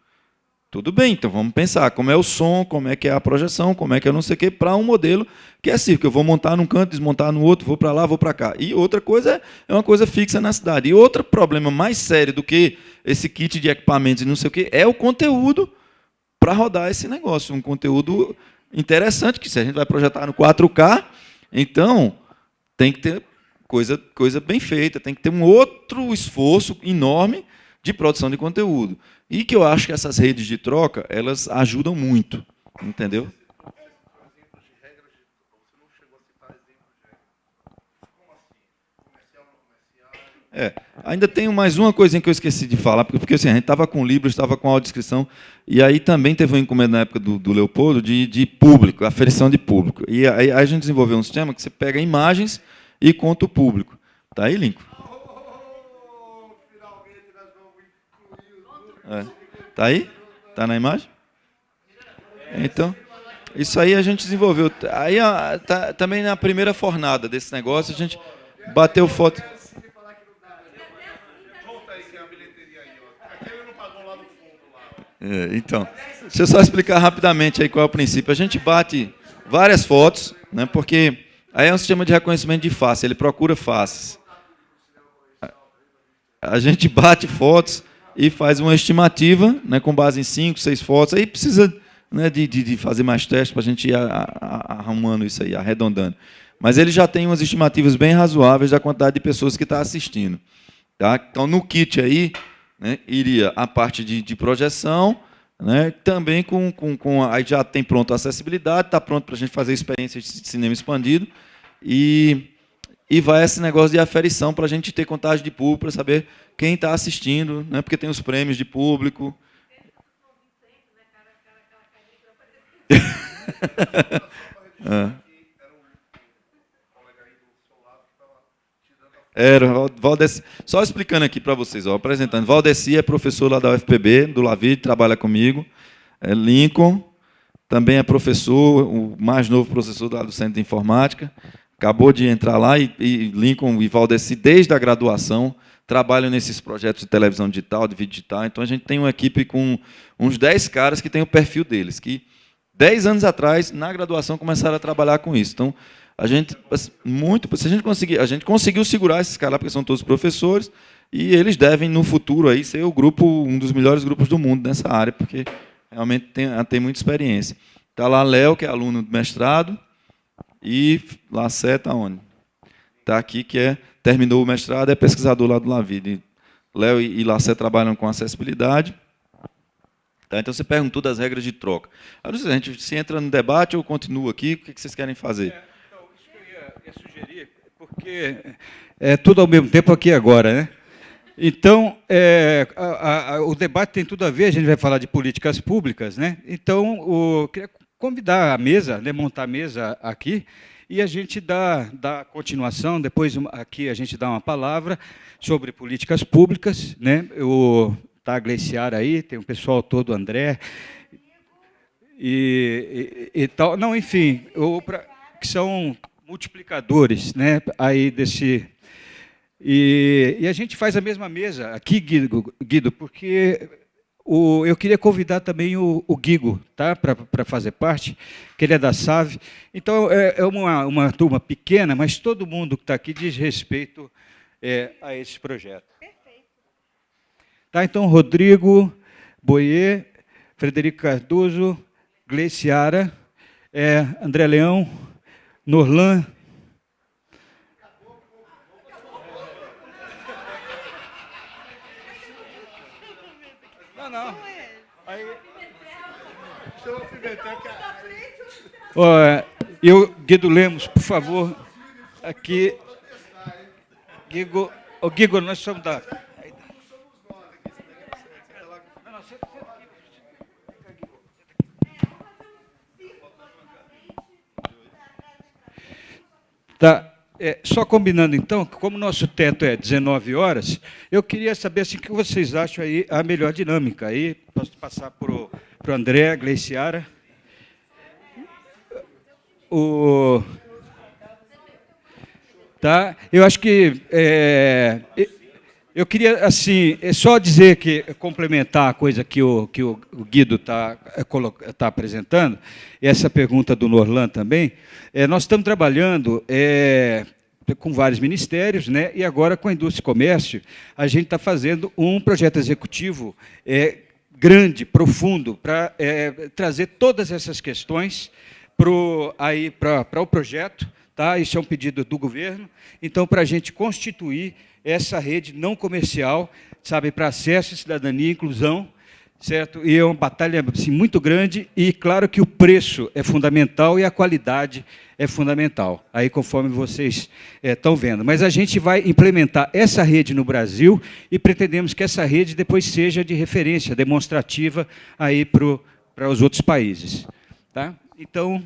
Tudo bem, então vamos pensar como é o som, como é que é a projeção, como é que é não sei o quê, para um modelo que é circo. Eu vou montar num canto, desmontar no outro, vou para lá, vou para cá. E outra coisa é uma coisa fixa na cidade. E outro problema mais sério do que esse kit de equipamentos e não sei o quê, é o conteúdo para rodar esse negócio. Um conteúdo interessante, que se a gente vai projetar no 4K, então tem que ter coisa bem feita, tem que ter um outro esforço enorme de produção de conteúdo. E que eu acho que essas redes de troca, elas ajudam muito, entendeu? Ainda tenho mais uma coisinha que eu esqueci de falar, porque assim, a gente estava com livros, estava com audiodescrição, e aí também teve uma encomenda na época do Leopoldo de público, aferição de público. E aí a gente desenvolveu um sistema que você pega imagens e conta o público. Tá aí, Lincoln? Tá aí? Tá na imagem? Então, isso aí a gente desenvolveu. Aí também na primeira fornada desse negócio, a gente bateu foto. Então, deixa eu só explicar rapidamente aí qual é o princípio. A gente bate várias fotos, né, porque aí é um sistema de reconhecimento de face, ele procura faces. A gente bate fotos e faz uma estimativa, né, com base em 5, 6 fotos. Aí precisa, né, de fazer mais testes para a gente ir arrumando isso aí, arredondando. Mas ele já tem umas estimativas bem razoáveis da quantidade de pessoas que está assistindo. Tá? Então, no kit aí, né, iria a parte de projeção, né, também aí já tem pronto a acessibilidade, está pronto para a gente fazer experiência de cinema expandido, e vai esse negócio de aferição para a gente ter contagem de público, para saber quem está assistindo, né, porque tem os prêmios de público. Era, Valdeci. Só explicando aqui para vocês, ó, apresentando. Valdeci é professor lá da UFPB, do Lavide, trabalha comigo. Lincoln também é professor, o mais novo professor lá do Centro de Informática. Acabou de entrar lá e Lincoln e Valdeci, desde a graduação, trabalham nesses projetos de televisão digital, de vídeo digital. Então, a gente tem uma equipe com uns 10 caras que têm o perfil deles, que 10 anos atrás, na graduação, começaram a trabalhar com isso. Então, a gente conseguiu segurar esses caras lá, porque são todos professores, e eles devem, no futuro, aí, ser um dos melhores grupos do mundo nessa área, porque realmente tem muita experiência. Está lá Léo, que é aluno do mestrado, e Lassé está onde? Está aqui, terminou o mestrado, é pesquisador lá do Lavide. Léo e Lassé trabalham com acessibilidade. Tá, então, você perguntou das regras de troca. A gente se entra no debate ou continua aqui? O que vocês querem fazer? Então, isso que eu ia sugerir, porque é tudo ao mesmo tempo aqui agora, né? Então, o debate tem tudo a ver, a gente vai falar de políticas públicas, né? Então, eu queria convidar a mesa, né, montar a mesa aqui, e a gente dá continuação, depois aqui a gente dá uma palavra sobre políticas públicas, né? Está a Gleiciar aí, tem um pessoal todo, André, e tal. Não, enfim, que são multiplicadores, né, aí desse... E a gente faz a mesma mesa aqui, Guido, porque eu queria convidar também o Guigo, tá, para fazer parte, que ele é da SAV. Então, é uma turma pequena, mas todo mundo que está aqui diz respeito a esse projeto. Perfeito. Tá, então, Rodrigo, Boyer, Frederico Cardoso, Gleiciara, André Leão, Norlan... Não. Aí... Guido Lemos, por favor, aqui. Guigo, nós somos da... Só combinando, então, que como o nosso teto é 19 horas, eu queria saber assim, o que vocês acham aí a melhor dinâmica. Aí posso passar para o André, Gleiciara. Tá? Eu acho que... eu queria, assim, só dizer que, complementar a coisa que o Guido está apresentando, e essa pergunta do Norlan também, nós estamos trabalhando com vários ministérios, né, e agora com a indústria e comércio, a gente está fazendo um projeto executivo grande, profundo, para trazer todas essas questões para o projeto. Tá? Isso é um pedido do governo. Então, para a gente constituir essa rede não comercial, sabe, para acesso, cidadania e inclusão, certo? E é uma batalha assim, muito grande, e claro que o preço é fundamental e a qualidade é fundamental, aí conforme vocês estão vendo. Mas a gente vai implementar essa rede no Brasil e pretendemos que essa rede depois seja de referência, demonstrativa aí para os outros países. Tá? Então...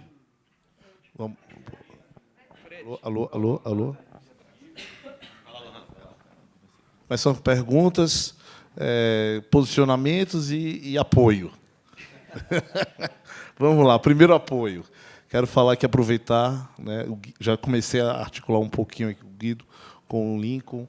Alô? Mas são perguntas, posicionamentos e apoio. Vamos lá, primeiro apoio. Quero falar que aproveitar, né, já comecei a articular um pouquinho aqui com o Guido, com o Lincoln.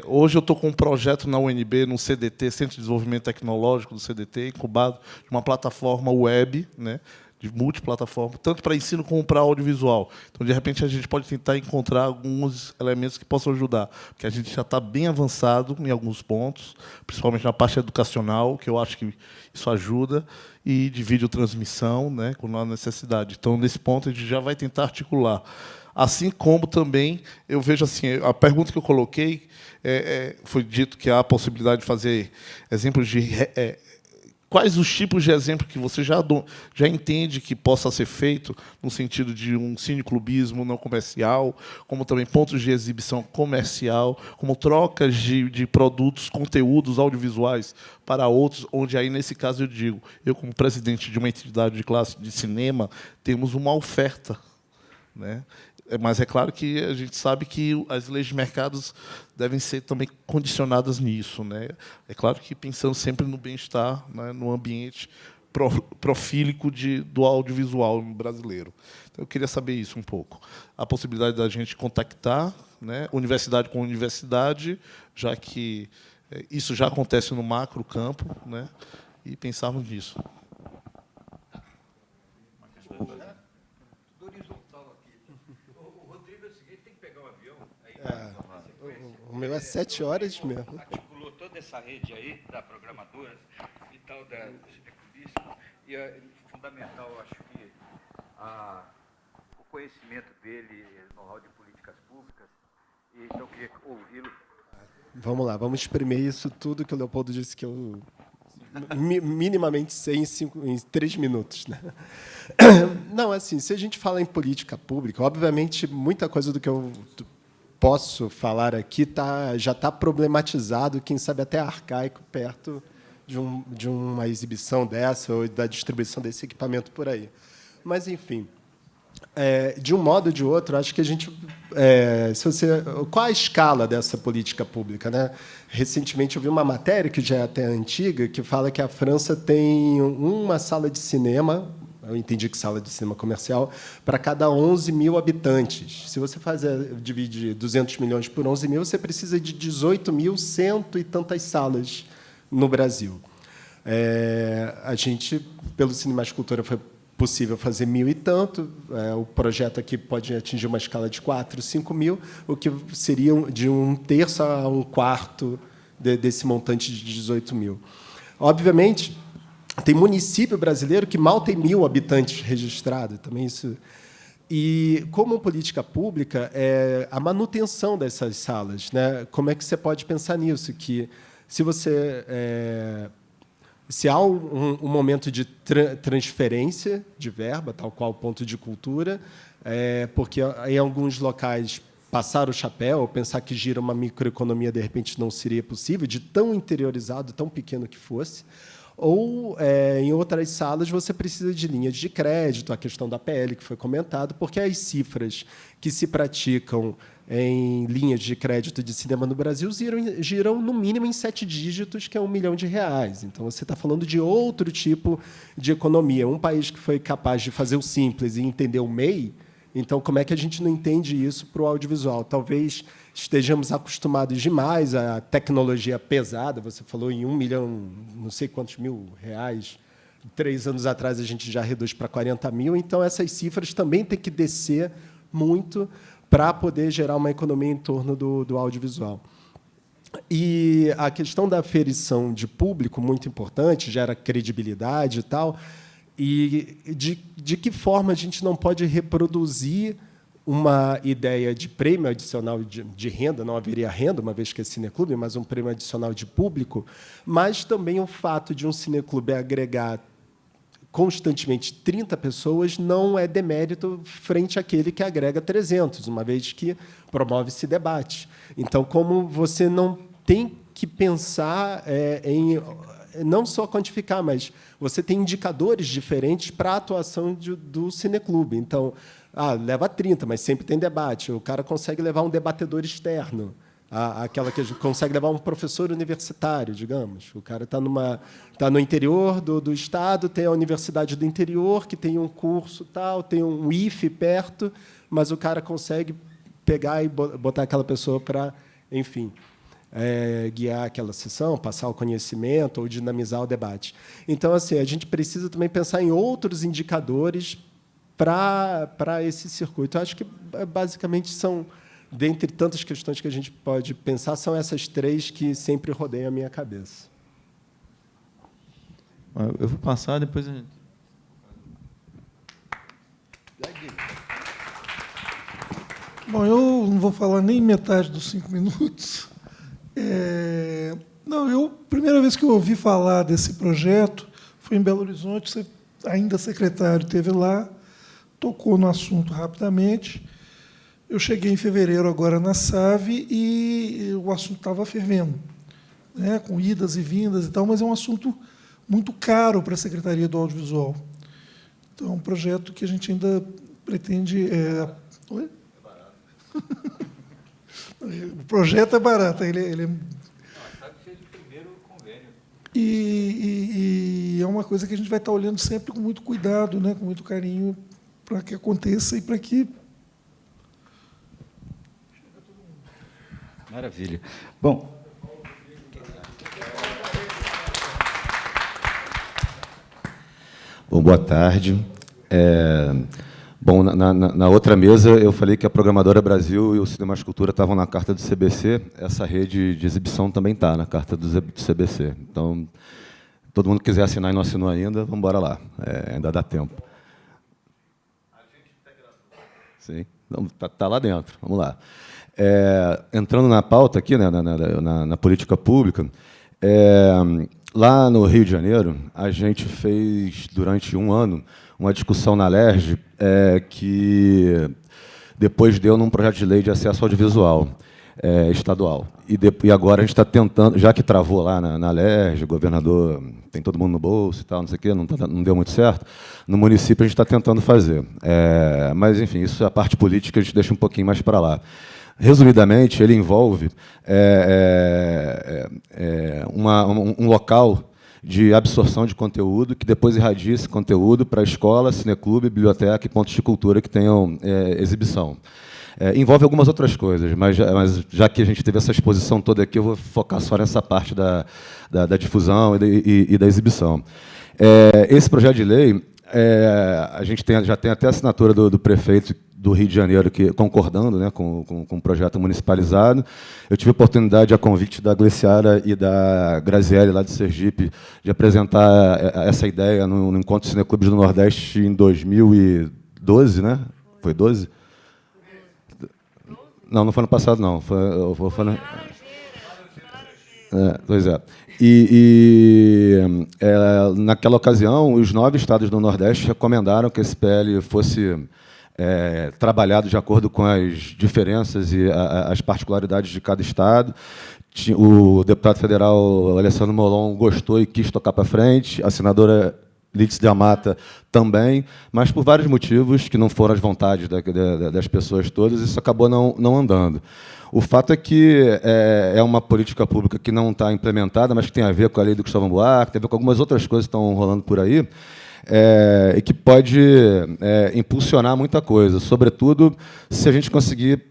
Hoje eu estou com um projeto na UNB, no CDT, Centro de Desenvolvimento Tecnológico do CDT, incubado de uma plataforma web, né, de multiplataforma, tanto para ensino como para audiovisual. Então, de repente, a gente pode tentar encontrar alguns elementos que possam ajudar, porque a gente já está bem avançado em alguns pontos, principalmente na parte educacional, que eu acho que isso ajuda, e de videotransmissão, né, quando há necessidade. Então, nesse ponto, a gente já vai tentar articular. Assim como também, eu vejo assim, a pergunta que eu coloquei, foi dito que há a possibilidade de fazer exemplos de... Quais os tipos de exemplo que você já entende que possa ser feito no sentido de um cineclubismo não comercial, como também pontos de exibição comercial, como trocas de produtos, conteúdos audiovisuais para outros, onde aí, nesse caso, eu digo, eu, como presidente de uma entidade de classe de cinema, temos uma oferta, né? Mas é claro que a gente sabe que as leis de mercados devem ser também condicionadas nisso, né? É claro que pensando sempre no bem-estar, né, no ambiente profílico do audiovisual brasileiro. Então, eu queria saber isso um pouco. A possibilidade da gente contactar, né, universidade com universidade, já que isso já acontece no macro campo, né, e pensarmos nisso. O meu é 7 horas mesmo. Articulou toda essa rede aí da programadora e tal, do cineclubismo, e é fundamental, eu acho que o conhecimento dele, know-how de políticas públicas, e então eu queria ouvi-lo. Vamos lá, vamos espremer isso tudo que o Leopoldo disse que eu minimamente sei em 3 minutos. Né? Não, assim, se a gente fala em política pública, obviamente, muita coisa do que eu posso falar aqui já está problematizado, quem sabe até arcaico, perto de uma exibição dessa ou da distribuição desse equipamento por aí. Mas, enfim, de um modo ou de outro, acho que a gente... qual a escala dessa política pública? Né? Recentemente, eu vi uma matéria, que já é até antiga, que fala que a França tem uma sala de cinema, eu entendi que sala de cinema comercial, para cada 11 mil habitantes. Se você dividir 200 milhões por 11 mil, você precisa de 18.100 e tantas salas no Brasil. A gente, pelo Cine Mais Cultura, foi possível fazer 1.000 e tanto. O projeto aqui pode atingir uma escala de 4, 5 mil, o que seria de 1/3 a 1/4 desse montante de 18 mil. Obviamente, tem município brasileiro que mal tem 1.000 habitantes registrados. Também isso. E, como política pública, a manutenção dessas salas. Né? Como é que você pode pensar nisso? Que, se há um momento de transferência de verba, tal qual o ponto de cultura, porque, em alguns locais, passar o chapéu, ou pensar que gira uma microeconomia, de repente, não seria possível, de tão interiorizado, tão pequeno que fosse. Ou, em outras salas, você precisa de linhas de crédito, a questão da PL, que foi comentado, porque as cifras que se praticam em linhas de crédito de cinema no Brasil giram no mínimo em 7 dígitos, que é R$ 1 milhão. Então, você está falando de outro tipo de economia. Um país que foi capaz de fazer o simples e entender o MEI, então, como é que a gente não entende isso para o audiovisual? Talvez estejamos acostumados demais à tecnologia pesada. Você falou em 1 milhão, não sei quantos mil reais. 3 anos atrás, a gente já reduz para 40 mil. Então, essas cifras também têm que descer muito para poder gerar uma economia em torno do audiovisual. E a questão da aferição de público, muito importante, gera credibilidade e tal. E de que forma a gente não pode reproduzir uma ideia de prêmio adicional de renda, não haveria renda, uma vez que é cineclube, mas um prêmio adicional de público, mas também o fato de um cineclube agregar constantemente 30 pessoas não é demérito frente àquele que agrega 300, uma vez que promove esse debate. Então, como você não tem que pensar em não só quantificar, mas você tem indicadores diferentes para a atuação do cineclube. Então, leva 30, mas sempre tem debate. O cara consegue levar um debatedor externo, aquela que consegue levar um professor universitário, digamos. O cara está no interior do estado, tem a universidade do interior, que tem um curso tal, tem um IFE perto, mas o cara consegue pegar e botar aquela pessoa para, enfim, guiar aquela sessão, passar o conhecimento ou dinamizar o debate. Então, assim, a gente precisa também pensar em outros indicadores para esse circuito. Eu acho que, basicamente, são, dentre tantas questões que a gente pode pensar, são essas 3 que sempre rodeiam a minha cabeça. Eu vou passar, depois a gente... Bom, eu não vou falar nem metade dos 5 minutos. Não, primeira vez que eu ouvi falar desse projeto foi em Belo Horizonte, você, ainda secretário, esteve lá, tocou no assunto rapidamente. Eu cheguei em fevereiro agora na SAVE e o assunto estava fervendo, né, com idas e vindas e tal, mas é um assunto muito caro para a Secretaria do Audiovisual. Então, é um projeto que a gente ainda pretende... Oi? É barato. O projeto é barato. Ele é... A SAVE fez o primeiro convênio. E é uma coisa que a gente vai estar olhando sempre com muito cuidado, né, com muito carinho, para que aconteça e para que... Maravilha. Bom... Bom, boa tarde. Bom, na outra mesa, eu falei que a Programadora Brasil e o Cinema Cultura estavam na carta do CBC. Essa rede de exibição também está na carta do CBC. Então, todo mundo que quiser assinar e não assinou ainda, vamos embora lá. Ainda dá tempo. Sim, está lá dentro. Vamos lá. Entrando na pauta aqui, né, na política pública, lá no Rio de Janeiro, a gente fez, durante um ano, uma discussão na LERJ que depois deu num projeto de lei de acesso audiovisual estadual. E agora a gente está tentando, já que travou lá na LERJ, o governador tem todo mundo no bolso e tal, não sei o quê, não deu muito certo, no município a gente está tentando fazer. Mas, enfim, isso é a parte política, a gente deixa um pouquinho mais para lá. Resumidamente, ele envolve um local de absorção de conteúdo, que depois irradia esse conteúdo para a escola, cineclube, biblioteca e pontos de cultura que tenham exibição. Envolve algumas outras coisas, mas já que a gente teve essa exposição toda aqui, eu vou focar só nessa parte da difusão e da exibição. Esse projeto de lei, a gente já tem até a assinatura do prefeito do Rio de Janeiro, concordando, né, com o projeto municipalizado. Eu tive a oportunidade, a convite da Gleciara e da Graziele, lá de Sergipe, de apresentar essa ideia no Encontro Cineclubes do Nordeste em 2012, né? Foi 12? Não, não foi no passado, não. Foi no... Pois é. Naquela ocasião, os 9 estados do Nordeste recomendaram que esse PL fosse trabalhado de acordo com as diferenças e as particularidades de cada estado, O deputado federal Alessandro Molon gostou e quis tocar para frente, a senadora Lídice de Amata também, mas por vários motivos que não foram as vontades das pessoas todas, isso acabou não andando. O fato é que é uma política pública que não está implementada, mas que tem a ver com a lei do Cristóvão Buarque, tem a ver com algumas outras coisas que estão rolando por aí, e que pode impulsionar muita coisa, sobretudo se a gente conseguir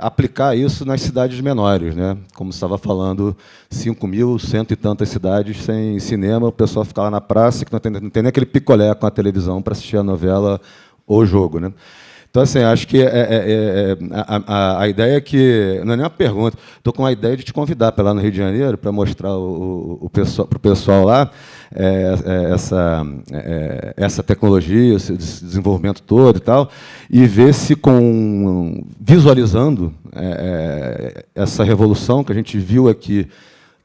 aplicar isso nas cidades menores, né? Como você estava falando, 5.100 e tantas cidades sem cinema, o pessoal fica lá na praça, que não tem nem aquele picolé com a televisão para assistir a novela ou o jogo, né? Então, assim, acho que a ideia é que... Não é nem uma pergunta. Estou com a ideia de te convidar para lá no Rio de Janeiro para mostrar para o pessoal lá essa tecnologia, esse desenvolvimento todo e tal, e ver se, visualizando essa revolução que a gente viu aqui,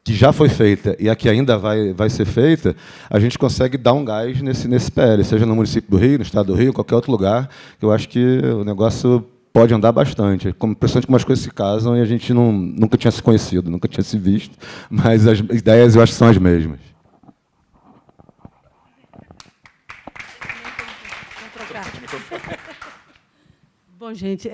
que já foi feita e a que ainda vai ser feita, a gente consegue dar um gás nesse PL, seja no município do Rio, no estado do Rio, em qualquer outro lugar, que eu acho que o negócio pode andar bastante, principalmente como as coisas se casam e a gente nunca tinha se conhecido, nunca tinha se visto, mas as ideias eu acho que são as mesmas. Bom, gente,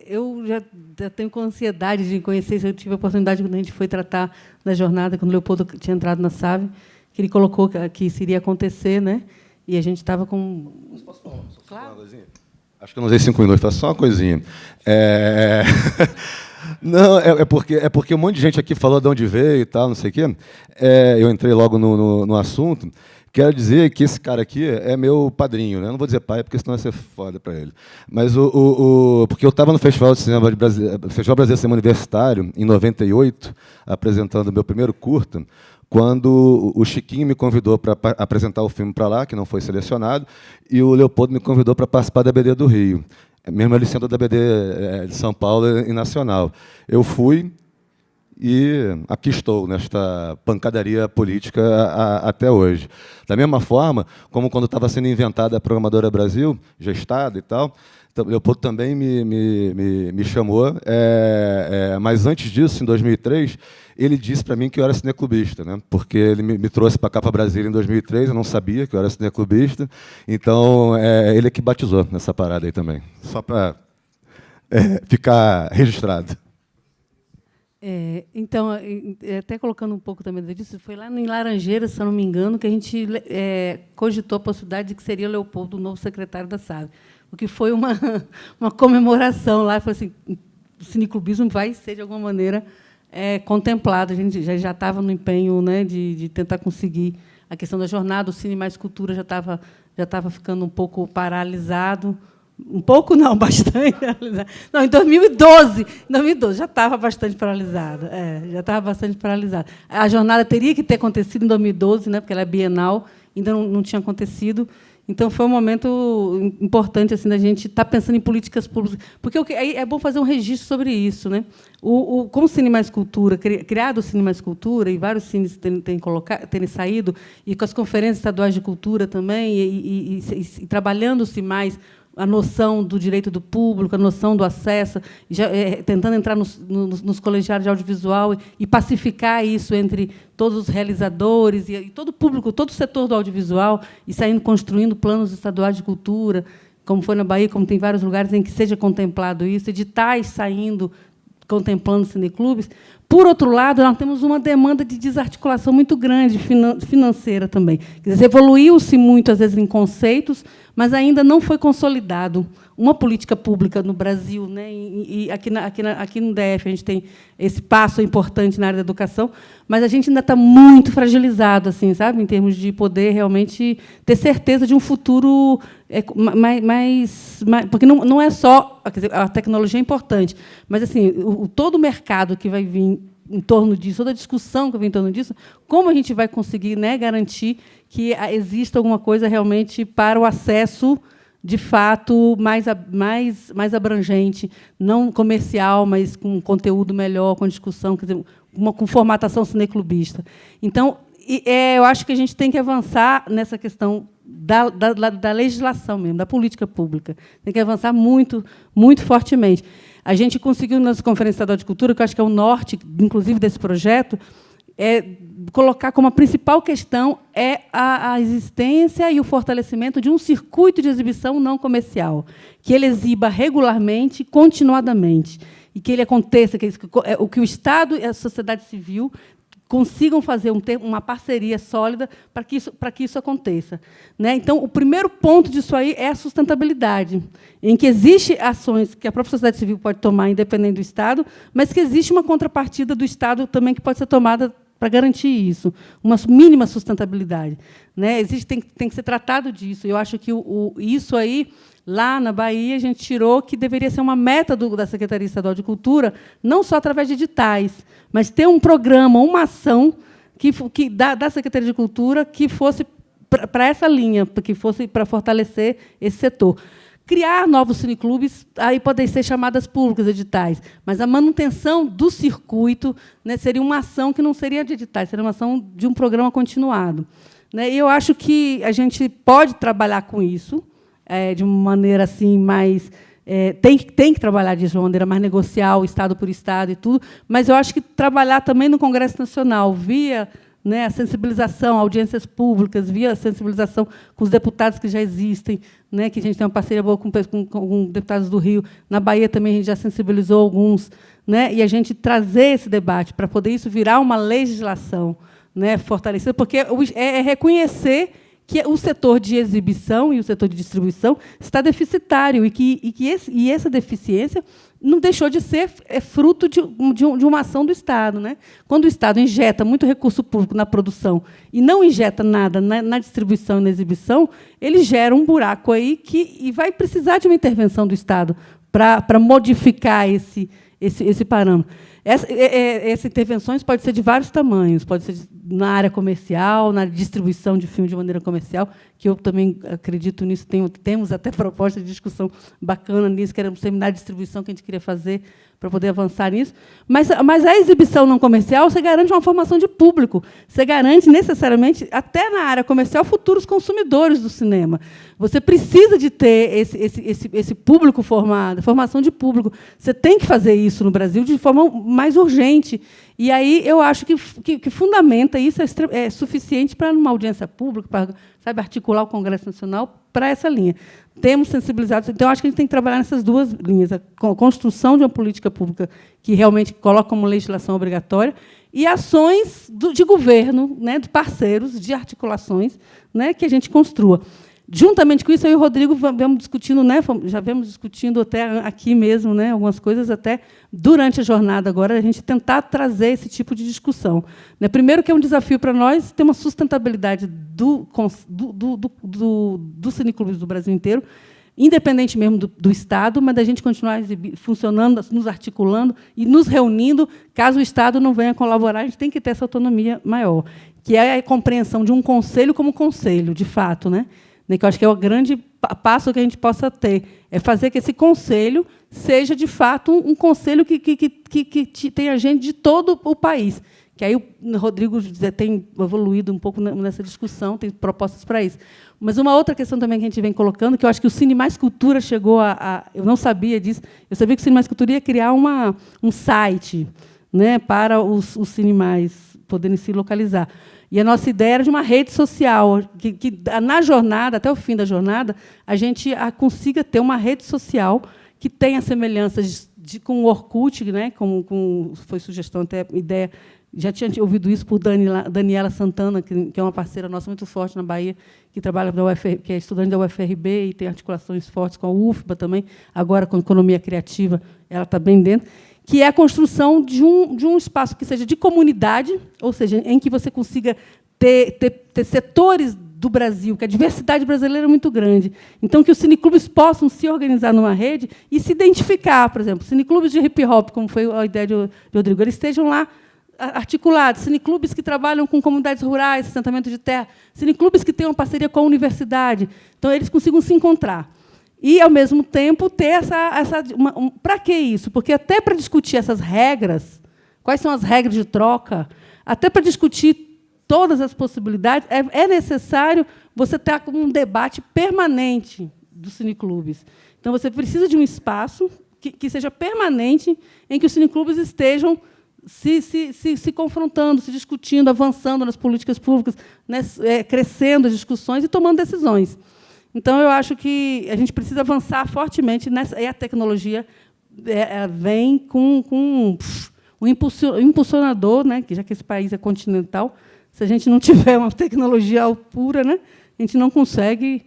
eu já tenho com ansiedade de conhecer. Eu tive a oportunidade, quando a gente foi tratar da jornada, quando o Leopoldo tinha entrado na SAVE, que ele colocou que isso iria acontecer, né? E a gente estava com... Posso falar? Claro. Acho que eu não usei 5 minutos, só uma coisinha. Não, porque um monte de gente aqui falou de onde veio e tal, não sei o quê. Eu entrei logo no assunto. Quero dizer que esse cara aqui é meu padrinho, né? Não vou dizer pai, porque senão vai ser foda para ele. Mas porque eu estava no Festival de Cinema Festival Brasileiro de Cinema Universitário, em 98, apresentando o meu primeiro curta, quando o Chiquinho me convidou para apresentar o filme para lá, que não foi selecionado, e o Leopoldo me convidou para participar da BD do Rio, mesmo ele sendo da BD de São Paulo e nacional. Eu fui... E aqui estou, nesta pancadaria política até hoje. Da mesma forma, como quando estava sendo inventada a Programadora Brasil, gestada e tal, o Leopoldo também me chamou, mas antes disso, em 2003, ele disse para mim que eu era cineclubista, né? Porque ele me trouxe para cá, para Brasília, em 2003, eu não sabia que eu era cineclubista, então ele é que batizou nessa parada aí também, só para ficar registrado. Então, até colocando um pouco também disso, foi lá em Laranjeiras, se eu não me engano, que a gente cogitou a possibilidade de que seria o Leopoldo o novo secretário da SAVE, o que foi uma comemoração lá. Foi assim, o cineclubismo vai ser, de alguma maneira, contemplado. A gente já estava no empenho, né, de tentar conseguir a questão da jornada. O Cine Mais Cultura já estava ficando um pouco paralisado. Um pouco não, bastante paralisado. Não, em 2012 já estava bastante paralisado. Já estava bastante paralisado. A jornada teria que ter acontecido em 2012, né, porque ela é bienal, ainda não tinha acontecido. Então, foi um momento importante assim, da gente estar pensando em políticas públicas. Porque é bom fazer um registro sobre isso, né? Com o Cine Mais Cultura, criado o Cine Mais Cultura, e vários cines terem saído, e com as conferências estaduais de cultura também, e trabalhando-se mais a noção do direito do público, a noção do acesso, tentando entrar nos colegiados de audiovisual e pacificar isso entre todos os realizadores e todo o público, todo o setor do audiovisual, e construindo planos estaduais de cultura, como foi na Bahia, como tem vários lugares em que seja contemplado isso, editais saindo, contemplando cineclubes. Por outro lado, nós temos uma demanda de desarticulação muito grande, financeira também. Quer dizer, evoluiu-se muito, às vezes, em conceitos, mas ainda não foi consolidado uma política pública no Brasil, né? E aqui no DF a gente tem esse passo importante na área da educação, mas a gente ainda está muito fragilizado, assim, sabe, em termos de poder realmente ter certeza de um futuro porque não é só, quer dizer, a tecnologia é importante, mas assim todo o mercado que vai vir em torno disso, toda a discussão que vem em torno disso, como a gente vai conseguir, né, garantir que exista alguma coisa realmente para o acesso, de fato, mais abrangente, não comercial, mas com conteúdo melhor, com discussão, quer dizer, com formatação cineclubista. Então, eu acho que a gente tem que avançar nessa questão da legislação mesmo, da política pública. Tem que avançar muito, muito fortemente. A gente conseguiu, nas Conferências Estaduais de Cultura, que eu acho que é o norte, inclusive, desse projeto, colocar como a principal questão a existência e o fortalecimento de um circuito de exibição não comercial, que ele exiba regularmente, continuadamente, e que ele aconteça, que o Estado e a sociedade civil consigam fazer uma parceria sólida para que isso aconteça. Né? Então, o primeiro ponto disso aí é a sustentabilidade, em que existem ações que a própria sociedade civil pode tomar, independente do Estado, mas que existe uma contrapartida do Estado também que pode ser tomada para garantir isso, uma mínima sustentabilidade. Né? Tem que ser tratado disso. Eu acho que isso aí, lá na Bahia, a gente tirou que deveria ser uma meta da Secretaria Estadual de Cultura, não só através de editais, mas ter um programa, uma ação da Secretaria de Cultura que fosse para essa linha, que fosse para fortalecer esse setor. Criar novos cineclubes, aí podem ser chamadas públicas, editais, mas a manutenção do circuito, né, seria uma ação que não seria de editais, seria uma ação de um programa continuado. Né? E eu acho que a gente pode trabalhar com isso, de uma maneira assim mais... tem que trabalhar disso de uma maneira mais negocial, Estado por Estado e tudo, mas eu acho que trabalhar também no Congresso Nacional, via... Né, a sensibilização, audiências públicas, via a sensibilização com os deputados que já existem, né, que a gente tem uma parceria boa com deputados do Rio. Na Bahia também a gente já sensibilizou alguns, né, e a gente trazer esse debate para poder isso virar uma legislação, né, fortalecida, porque é reconhecer que o setor de exibição e o setor de distribuição está deficitário e essa deficiência não deixou de ser fruto de uma ação do Estado. Né? Quando o Estado injeta muito recurso público na produção e não injeta nada na distribuição e na exibição, ele gera um buraco aí e vai precisar de uma intervenção do Estado para modificar esse parâmetro. Essas intervenções podem ser de vários tamanhos, pode ser na área comercial, na distribuição de filme de maneira comercial, que eu também acredito nisso, temos até proposta de discussão bacana nisso, que era um seminário de distribuição que a gente queria fazer para poder avançar nisso. Mas a exibição não comercial, você garante uma formação de público, você garante, necessariamente, até na área comercial, futuros consumidores do cinema. Você precisa de ter esse público formado, formação de público. Você tem que fazer isso no Brasil de forma mais urgente. E aí eu acho que fundamenta isso, é suficiente para, numa audiência pública, para, sabe, articular o Congresso Nacional para essa linha. Temos sensibilizados. Então, acho que a gente tem que trabalhar nessas duas linhas, a construção de uma política pública que realmente coloca como legislação obrigatória e ações de governo, né, de parceiros, de articulações, né, que a gente construa. Juntamente com isso, eu e o Rodrigo vamos discutindo, né, já vemos discutindo até aqui mesmo, né, algumas coisas, até durante a jornada agora, a gente tentar trazer esse tipo de discussão. Né, primeiro, que é um desafio para nós ter uma sustentabilidade dos cineclubes do Brasil inteiro, independente mesmo do Estado, mas da gente continuar funcionando, nos articulando e nos reunindo, caso o Estado não venha colaborar, a gente tem que ter essa autonomia maior, que é a compreensão de um conselho como conselho, de fato, né? Que eu acho que é o grande passo que a gente possa ter, é fazer que esse conselho seja, de fato, um conselho que tenha gente de todo o país. Que aí o Rodrigo tem evoluído um pouco nessa discussão, tem propostas para isso. Mas uma outra questão também que a gente vem colocando, que eu acho que o Cine Mais Cultura chegou eu não sabia disso, eu sabia que o Cine Mais Cultura ia criar um site, né, para os cinemais poderem se localizar. E a nossa ideia era de uma rede social, que na jornada, até o fim da jornada, a gente consiga ter uma rede social que tenha semelhanças com o Orkut, né, como foi sugestão, até ideia, já tinha ouvido isso por Daniela Santana, que é uma parceira nossa muito forte na Bahia, que trabalha na UFR, que é estudante da UFRB e tem articulações fortes com a UFBA também, agora com a economia criativa, ela está bem dentro, que é a construção de um espaço que seja de comunidade, ou seja, em que você consiga ter setores do Brasil, que a diversidade brasileira é muito grande. Então, que os cineclubes possam se organizar numa rede e se identificar, por exemplo, cineclubes de hip-hop, como foi a ideia de Rodrigo, eles estejam lá articulados, cineclubes que trabalham com comunidades rurais, assentamento de terra, cineclubes que tenham parceria com a universidade. Então, eles consigam se encontrar. E, ao mesmo tempo, ter para que isso? Porque até para discutir essas regras, quais são as regras de troca, até para discutir todas as possibilidades, é necessário você estar com um debate permanente dos cineclubes. Então, você precisa de um espaço que seja permanente, em que os cineclubes estejam se confrontando, se discutindo, avançando nas políticas públicas, né, crescendo as discussões e tomando decisões. Então, eu acho que a gente precisa avançar fortemente nessa, e a tecnologia vem com um impulsionador, né, que já que esse país é continental, se a gente não tiver uma tecnologia pura, né, a gente não consegue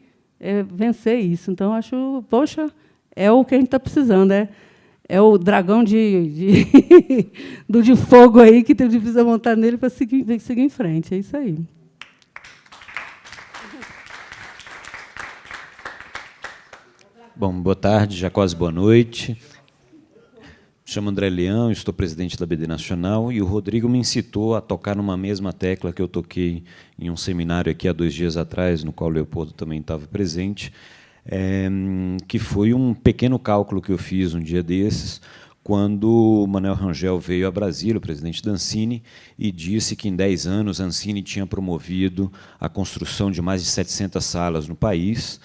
vencer isso. Então, acho, poxa, é o que a gente está precisando, é o dragão de fogo aí que a gente precisa montar nele para seguir em frente. É isso aí. Bom, boa tarde, já quase boa noite. Me chamo André Leão, estou presidente da BD Nacional, e o Rodrigo me incitou a tocar numa mesma tecla que eu toquei em um seminário aqui há 2 dias atrás, no qual o Leopoldo também estava presente, que foi um pequeno cálculo que eu fiz um dia desses, quando o Manuel Rangel veio a Brasília, o presidente da Ancine, e disse que, em 10 anos, a Ancine tinha promovido a construção de mais de 700 salas no país.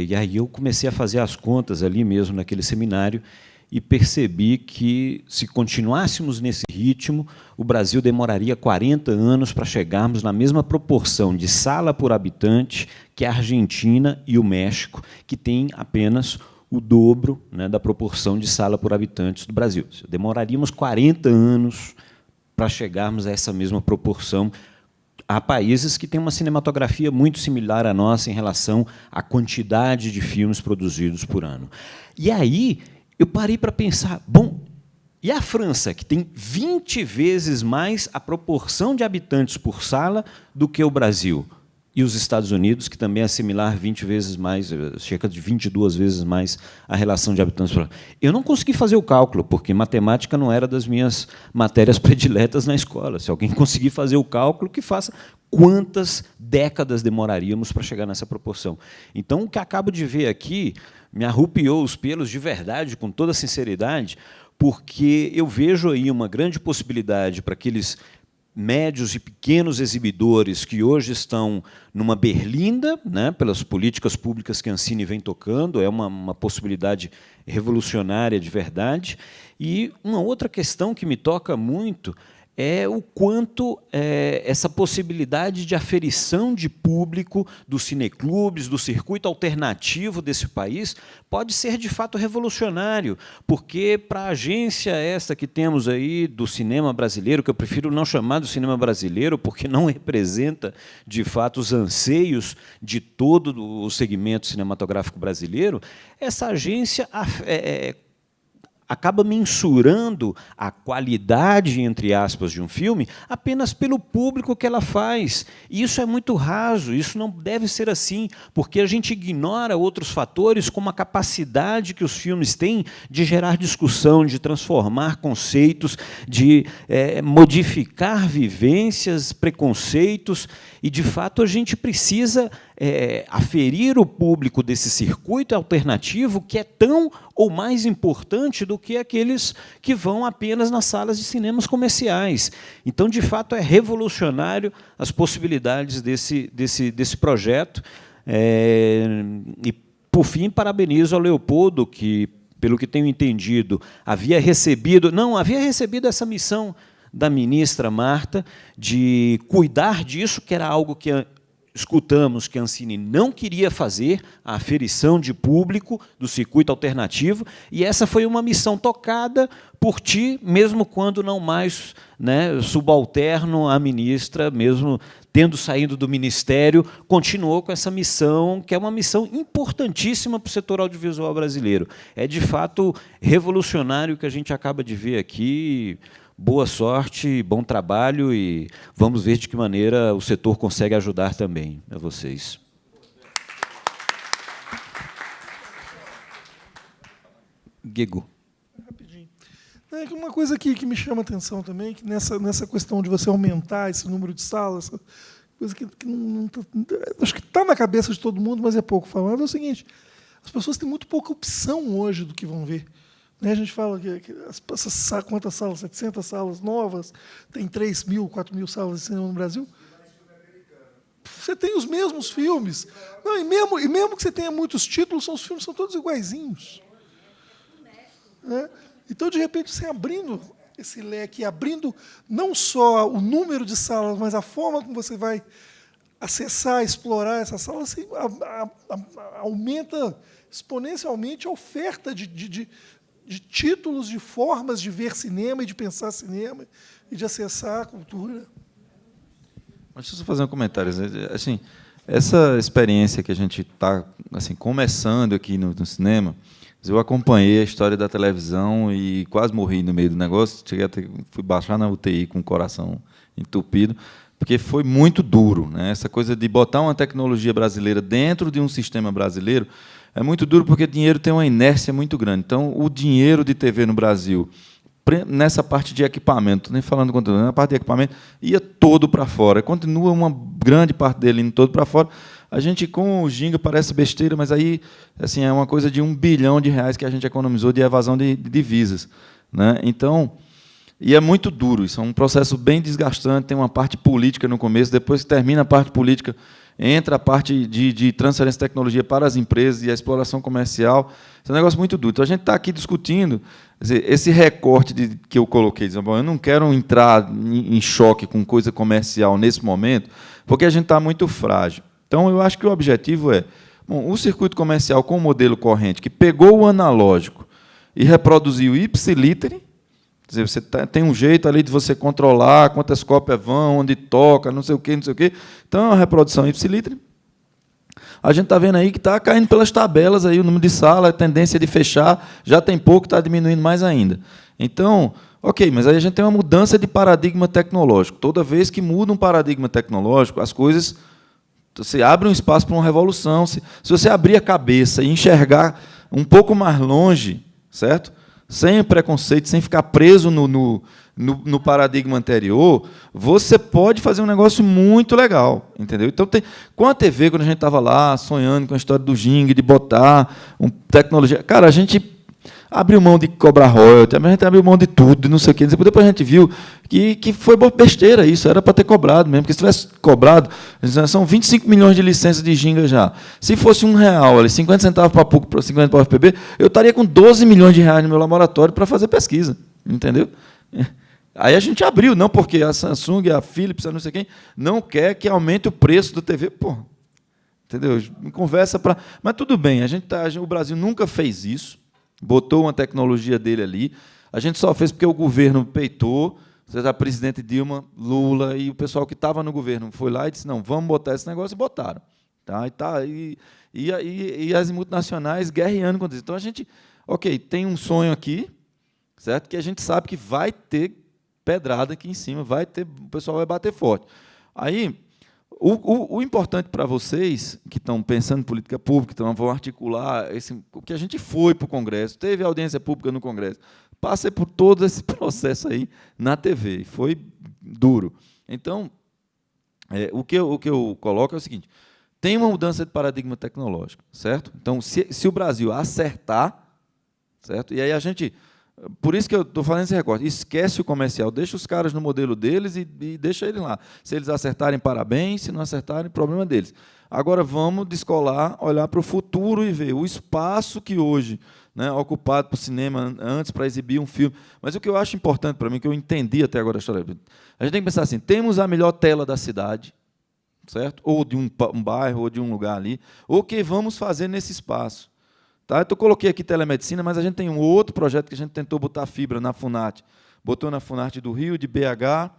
E aí eu comecei a fazer as contas ali mesmo, naquele seminário, e percebi que, se continuássemos nesse ritmo, o Brasil demoraria 40 anos para chegarmos na mesma proporção de sala por habitante que a Argentina e o México, que tem apenas o dobro, né, da proporção de sala por habitantes do Brasil. Demoraríamos 40 anos para chegarmos a essa mesma proporção. Há países que têm uma cinematografia muito similar à nossa em relação à quantidade de filmes produzidos por ano. E aí eu parei para pensar, bom, e a França, que tem 20 vezes mais a proporção de habitantes por sala do que o Brasil? E os Estados Unidos, que também é similar 20 vezes mais, cerca de 22 vezes mais a relação de habitantes por sala. Eu não consegui fazer o cálculo, porque matemática não era das minhas matérias prediletas na escola. Se alguém conseguir fazer o cálculo, que faça. Quantas décadas demoraríamos para chegar nessa proporção? Então, o que acabo de ver aqui me arrupiou os pelos de verdade, com toda sinceridade, porque eu vejo aí uma grande possibilidade para aqueles médios e pequenos exibidores que hoje estão numa berlinda, né, pelas políticas públicas que a Ancine vem tocando, é uma possibilidade revolucionária de verdade. E uma outra questão que me toca muito é o quanto essa possibilidade de aferição de público dos cineclubes, do circuito alternativo desse país, pode ser, de fato, revolucionário, porque, para a agência essa que temos aí do cinema brasileiro, que eu prefiro não chamar do cinema brasileiro, porque não representa, de fato, os anseios de todo o segmento cinematográfico brasileiro, essa agência acaba mensurando a qualidade, entre aspas, de um filme apenas pelo público que ela faz. E isso é muito raso, isso não deve ser assim, porque a gente ignora outros fatores, como a capacidade que os filmes têm de gerar discussão, de transformar conceitos, de modificar vivências, preconceitos, e, de fato, a gente precisa aferir o público desse circuito alternativo, que é tão ou mais importante do que aqueles que vão apenas nas salas de cinemas comerciais. Então, de fato, é revolucionário as possibilidades desse projeto. E, por fim, parabenizo ao Leopoldo, que, pelo que tenho entendido, havia recebido essa missão da ministra Marta de cuidar disso, que era algo que escutamos que a Ancine não queria fazer, a aferição de público do circuito alternativo, e essa foi uma missão tocada por ti, mesmo quando não mais, né, subalterno à ministra, mesmo tendo saído do ministério, continuou com essa missão, que é uma missão importantíssima para o setor audiovisual brasileiro. É, de fato, revolucionário o que a gente acaba de ver aqui. Boa sorte, bom trabalho, e vamos ver de que maneira o setor consegue ajudar também a vocês. Guigo. Rapidinho. Uma coisa aqui que me chama a atenção também, que nessa questão de você aumentar esse número de salas, coisa que não acho que está na cabeça de todo mundo, mas é pouco falado, é o seguinte: as pessoas têm muito pouca opção hoje do que vão ver. Né, a gente fala quantas salas? 700 salas novas, tem 3.000, 4.000 salas de cinema no Brasil. Você tem os mesmos filmes. Não, e mesmo que você tenha muitos títulos, os filmes são todos iguaizinhos. Né? Então, de repente, você abrindo esse leque, abrindo não só o número de salas, mas a forma como você vai acessar, explorar essa sala, você aumenta exponencialmente a oferta de títulos, de formas de ver cinema e de pensar cinema e de acessar a cultura. Mas deixa eu só fazer um comentário. Assim, essa experiência que a gente está assim, começando aqui no cinema, eu acompanhei a história da televisão e quase morri no meio do negócio. Fui baixar na UTI com o coração entupido, porque foi muito duro, né? Essa coisa de botar uma tecnologia brasileira dentro de um sistema brasileiro é muito duro, porque o dinheiro tem uma inércia muito grande. Então, o dinheiro de TV no Brasil, nessa parte de equipamento, nem falando conteúdo, na parte de equipamento, ia todo para fora. Continua uma grande parte dele indo todo para fora. A gente, com o Ginga, parece besteira, mas aí assim, é uma coisa de R$1 bilhão que a gente economizou de evasão de divisas. Né? Então, e é muito duro, isso é um processo bem desgastante, tem uma parte política no começo, depois que termina a parte política, entra a parte de transferência de tecnologia para as empresas e a exploração comercial. Isso é um negócio muito duro. Então, a gente está aqui discutindo esse recorte que eu coloquei, dizendo, bom, eu não quero entrar em choque com coisa comercial nesse momento, porque a gente está muito frágil. Então, eu acho que o objetivo é, bom, o circuito comercial com o modelo corrente, que pegou o analógico e reproduziu ipsiliter, quer dizer, você tem um jeito ali de você controlar quantas cópias vão, onde toca, não sei o quê, não sei o quê. Então, é uma reprodução ipsiliter. A gente está vendo aí que está caindo pelas tabelas aí, o número de sala, a tendência de fechar, já tem pouco, está diminuindo mais ainda. Então, ok, mas aí a gente tem uma mudança de paradigma tecnológico. Toda vez que muda um paradigma tecnológico, as coisas... Você abre um espaço para uma revolução. Se você abrir a cabeça e enxergar um pouco mais longe, certo? Sem preconceito, sem ficar preso no paradigma anterior, você pode fazer um negócio muito legal, entendeu? Então, com a TV, quando a gente estava lá, sonhando com a história do Ginga, de botar tecnologia... Cara, a gente abriu mão de cobrar royalty, a gente abriu mão de tudo, de não sei o quê. Depois a gente viu que foi besteira isso, era para ter cobrado mesmo, porque se tivesse cobrado, são 25 milhões de licenças de Ginga já. Se fosse R$1, ali, 50 centavos para a PUC, 50 para o FPB, eu estaria com 12 milhões de reais no meu laboratório para fazer pesquisa, entendeu? Aí a gente abriu, não porque a Samsung, a Philips, a não sei quem, não quer que aumente o preço da TV, pô, entendeu? Conversa para... Mas tudo bem, o Brasil nunca fez isso, botou uma tecnologia dele ali. A gente só fez porque o governo peitou, a presidente Dilma, Lula e o pessoal que estava no governo foi lá e disse, não, vamos botar esse negócio, e botaram. E as multinacionais guerreando contra isso. Então, a gente, ok, tem um sonho aqui, certo? Que a gente sabe que vai ter pedrada aqui em cima, o pessoal vai bater forte. Aí, o importante para vocês, que estão pensando em política pública, então vão articular, que a gente foi para o Congresso, teve audiência pública no Congresso, passei por todo esse processo aí na TV, foi duro. Então, o que eu coloco é o seguinte, tem uma mudança de paradigma tecnológico, certo? Então, se o Brasil acertar, certo? E aí a gente... Por isso que eu estou falando esse recorte. Esquece o comercial, deixa os caras no modelo deles e deixa eles lá. Se eles acertarem, parabéns. Se não acertarem, problema deles. Agora, vamos descolar, olhar para o futuro e ver o espaço que hoje, né, ocupado por cinema antes para exibir um filme. Mas o que eu acho importante para mim, que eu entendi até agora a história, a gente tem que pensar assim, temos a melhor tela da cidade, certo? Ou de um bairro, ou de um lugar ali. O que vamos fazer nesse espaço? Tá? Eu coloquei aqui telemedicina, mas a gente tem um outro projeto que a gente tentou botar fibra na Funarte. Botou na Funarte do Rio, de BH,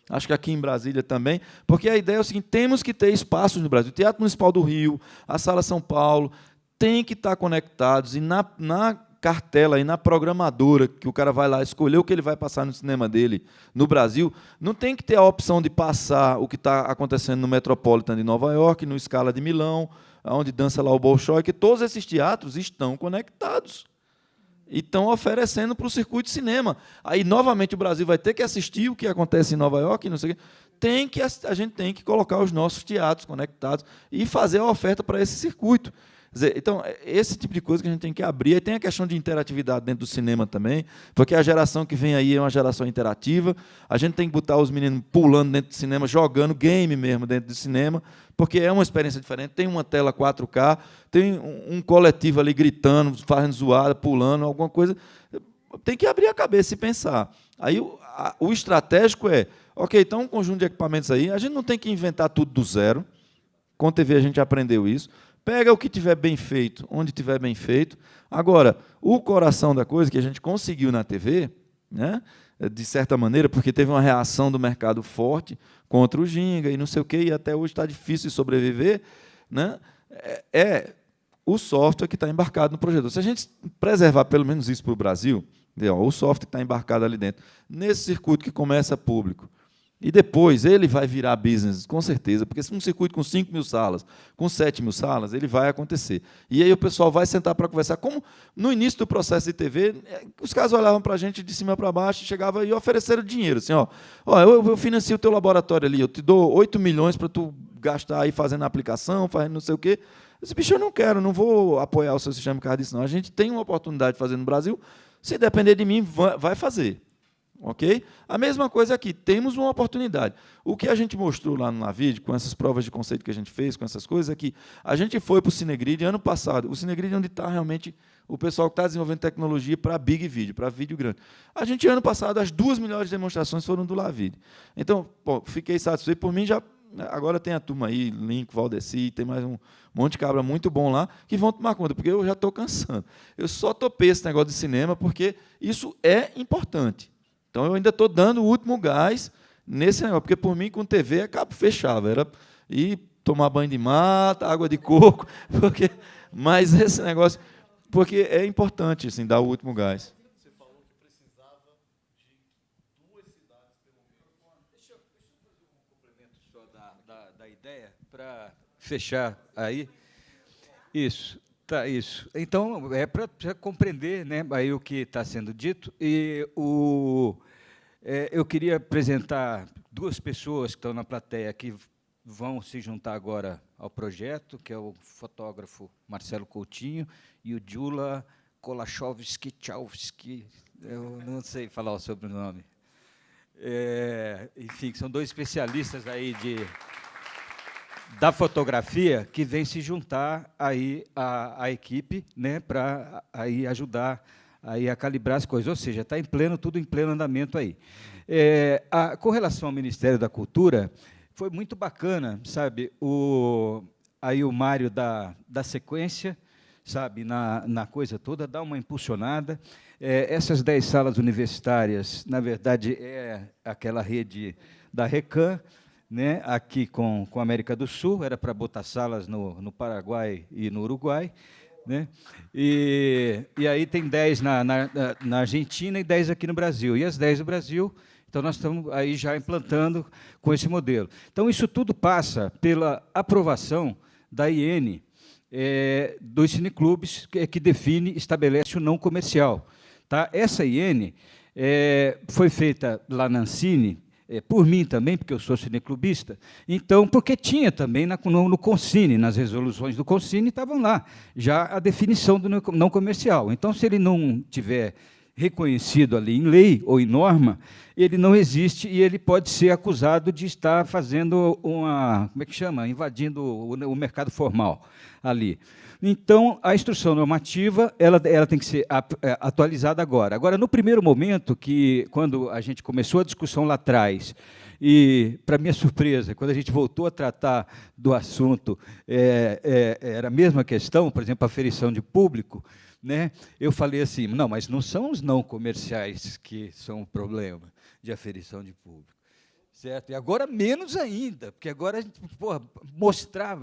acho que aqui em Brasília também, porque a ideia é o seguinte, temos que ter espaços no Brasil. O Teatro Municipal do Rio, a Sala São Paulo, tem que estar conectados, e na cartela, e na programadora, que o cara vai lá escolher o que ele vai passar no cinema dele no Brasil, não tem que ter a opção de passar o que está acontecendo no Metropolitan de Nova York, no Scala de Milão, onde dança lá o Bolshoi, que todos esses teatros estão conectados e estão oferecendo para o circuito de cinema. Aí, novamente, o Brasil vai ter que assistir o que acontece em Nova York, não sei o quê. A gente tem que colocar os nossos teatros conectados e fazer a oferta para esse circuito. Quer dizer, então, esse tipo de coisa que a gente tem que abrir. E tem a questão de interatividade dentro do cinema também, porque a geração que vem aí é uma geração interativa. A gente tem que botar os meninos pulando dentro do cinema, jogando game mesmo dentro do cinema, porque é uma experiência diferente. Tem uma tela 4K, tem um coletivo ali gritando, fazendo zoada, pulando, alguma coisa. Tem que abrir a cabeça e pensar. Aí o estratégico é, ok, então um conjunto de equipamentos aí, a gente não tem que inventar tudo do zero. Com a TV a gente aprendeu isso. Pega o que tiver bem feito, onde tiver bem feito. Agora, o coração da coisa que a gente conseguiu na TV, né, de certa maneira, porque teve uma reação do mercado forte contra o Ginga e não sei o quê, e até hoje está difícil de sobreviver, né, é o software que está embarcado no projetor. Se a gente preservar pelo menos isso para o Brasil, o software que está embarcado ali dentro, nesse circuito que começa público, e depois ele vai virar business, com certeza, porque se um circuito com 5.000 salas, com 7.000 salas, ele vai acontecer. E aí o pessoal vai sentar para conversar. Como no início do processo de TV, os caras olhavam para a gente de cima para baixo, chegavam e ofereceram dinheiro. Assim, eu financio o teu laboratório ali, eu te dou 8 milhões para tu gastar aí fazendo a aplicação, fazendo não sei o quê. Esse bicho eu não quero, não vou apoiar o seu sistema por causa disso, não. A gente tem uma oportunidade de fazer no Brasil, se depender de mim, vai fazer. Ok? A mesma coisa aqui, temos uma oportunidade. O que a gente mostrou lá no Navide, com essas provas de conceito que a gente fez, com essas coisas, é que a gente foi para o Cinegrid ano passado. O Cinegrid é onde está realmente o pessoal que está desenvolvendo tecnologia para big vídeo, para vídeo grande. A gente, ano passado, as 2 melhores demonstrações foram do Lavide. Então, fiquei satisfeito. Por mim, já agora tem a turma aí, Link, Valdeci, tem mais um monte de cabra muito bom lá, que vão tomar conta, porque eu já estou cansando. Eu só topei esse negócio de cinema, porque isso é importante. Então, eu ainda estou dando o último gás nesse negócio, porque, por mim, com TV, fechava. Era ir tomar banho de mata, água de coco, mas esse negócio... Porque é importante, assim, dar o último gás. Você falou que precisava de 2 cidades, pelo menos. Deixa eu fazer um complemento só da ideia, para fechar aí. Isso. Tá, isso. Então, é para compreender, né, aí o que está sendo dito. E eu queria apresentar 2 pessoas que estão na plateia que vão se juntar agora ao projeto, que é o fotógrafo Marcelo Coutinho e o Jula Kolachowski-Chowski. Eu não sei falar o sobrenome. Enfim, são 2 especialistas aí da fotografia que vem se juntar aí à equipe, né, para aí ajudar aí a calibrar as coisas, ou seja, está tudo em pleno andamento aí. Com relação ao Ministério da Cultura, foi muito bacana, sabe, aí o Mário da sequência, sabe, na coisa toda, dá uma impulsionada. Essas 10 salas universitárias, na verdade, é aquela rede da Recan, né, aqui com a América do Sul, era para botar salas no Paraguai e no Uruguai, né, e aí tem 10 na Argentina e 10 aqui no Brasil, e as 10 do Brasil, então nós estamos aí já implantando com esse modelo. Então, isso tudo passa pela aprovação da IN, dos cineclubes, que define, estabelece o não comercial. Tá? Essa IN foi feita lá na Ancine, por mim também, porque eu sou cineclubista, então, porque tinha também no Consine, nas resoluções do Consine, estavam lá, já a definição do não comercial. Então, se ele não tiver reconhecido ali em lei ou em norma, ele não existe e ele pode ser acusado de estar fazendo como é que chama? Invadindo o mercado formal ali. Então, a instrução normativa ela tem que ser atualizada agora. Agora, no primeiro momento, quando a gente começou a discussão lá atrás, e, para minha surpresa, quando a gente voltou a tratar do assunto, era a mesma questão, por exemplo, a aferição de público, né? Eu falei assim, não, mas não são os não comerciais que são o problema de aferição de público. Certo? E agora menos ainda, porque agora a gente vai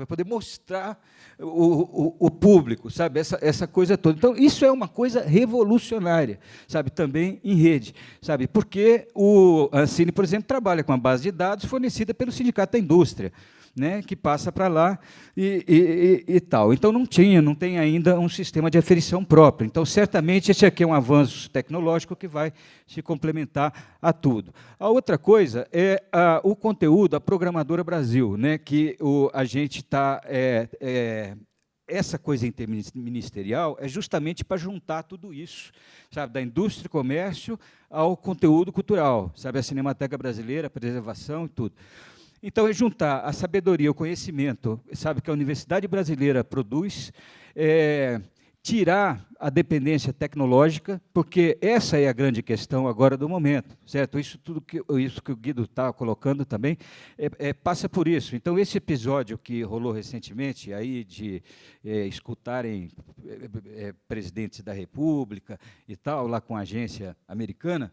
poder mostrar o público, sabe? Essa coisa toda. Então, isso é uma coisa revolucionária, sabe? Também em rede, sabe? Porque o Ancine, por exemplo, trabalha com a base de dados fornecida pelo Sindicato da Indústria, né, que passa para lá e tal. Então, não tem ainda um sistema de aferição próprio. Então, certamente, esse aqui é um avanço tecnológico que vai se complementar a tudo. A outra coisa é o conteúdo, a Programadora Brasil, né, que a gente está essa coisa interministerial é justamente para juntar tudo isso, sabe, da indústria e comércio ao conteúdo cultural, sabe, a Cinemateca Brasileira, a preservação e tudo. Então, é juntar a sabedoria, o conhecimento, sabe, que a Universidade Brasileira produz, tirar a dependência tecnológica, porque essa é a grande questão agora do momento, certo? Isso que o Guido está colocando também passa por isso. Então, esse episódio que rolou recentemente, aí de escutarem presidentes da República e tal, lá com a agência americana,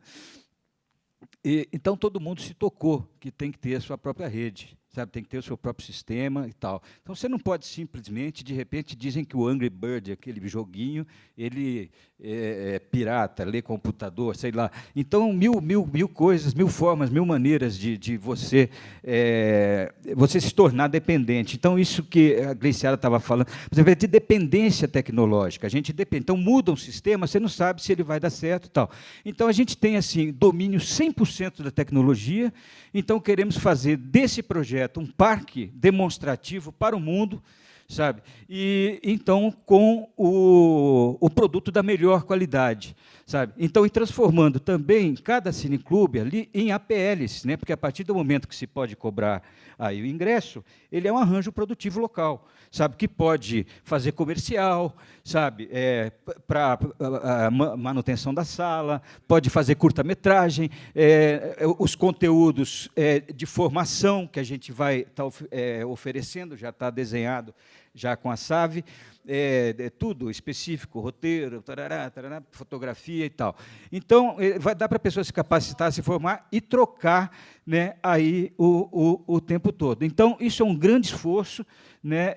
então todo mundo se tocou que tem que ter a sua própria rede, sabe? Tem que ter o seu próprio sistema e tal. Então você não pode simplesmente, de repente, dizem que o Angry Bird, aquele joguinho, ele é pirata, lê computador, sei lá. Então mil coisas, mil formas, mil maneiras de você se tornar dependente. Então isso que a Gleiciara estava falando, por exemplo, é de dependência tecnológica. A gente depende. Então muda um sistema, você não sabe se ele vai dar certo e tal. Então a gente tem assim domínio 100% da tecnologia. Então queremos fazer desse projeto um parque demonstrativo para o mundo, sabe? E então com o produto da melhor qualidade, sabe? Então, e transformando também cada cineclube ali em APLs, né? Porque a partir do momento que se pode cobrar aí o ingresso, ele é um arranjo produtivo local, sabe? Que pode fazer comercial, sabe? Para manutenção da sala, pode fazer curta-metragem, os conteúdos de formação que a gente vai estar oferecendo, já está desenhado já com a SAVE, tudo específico, roteiro, tarará, fotografia e tal. Então, vai dar para a pessoa se capacitar, se formar e trocar, né, aí o tempo todo. Então, isso é um grande esforço, né,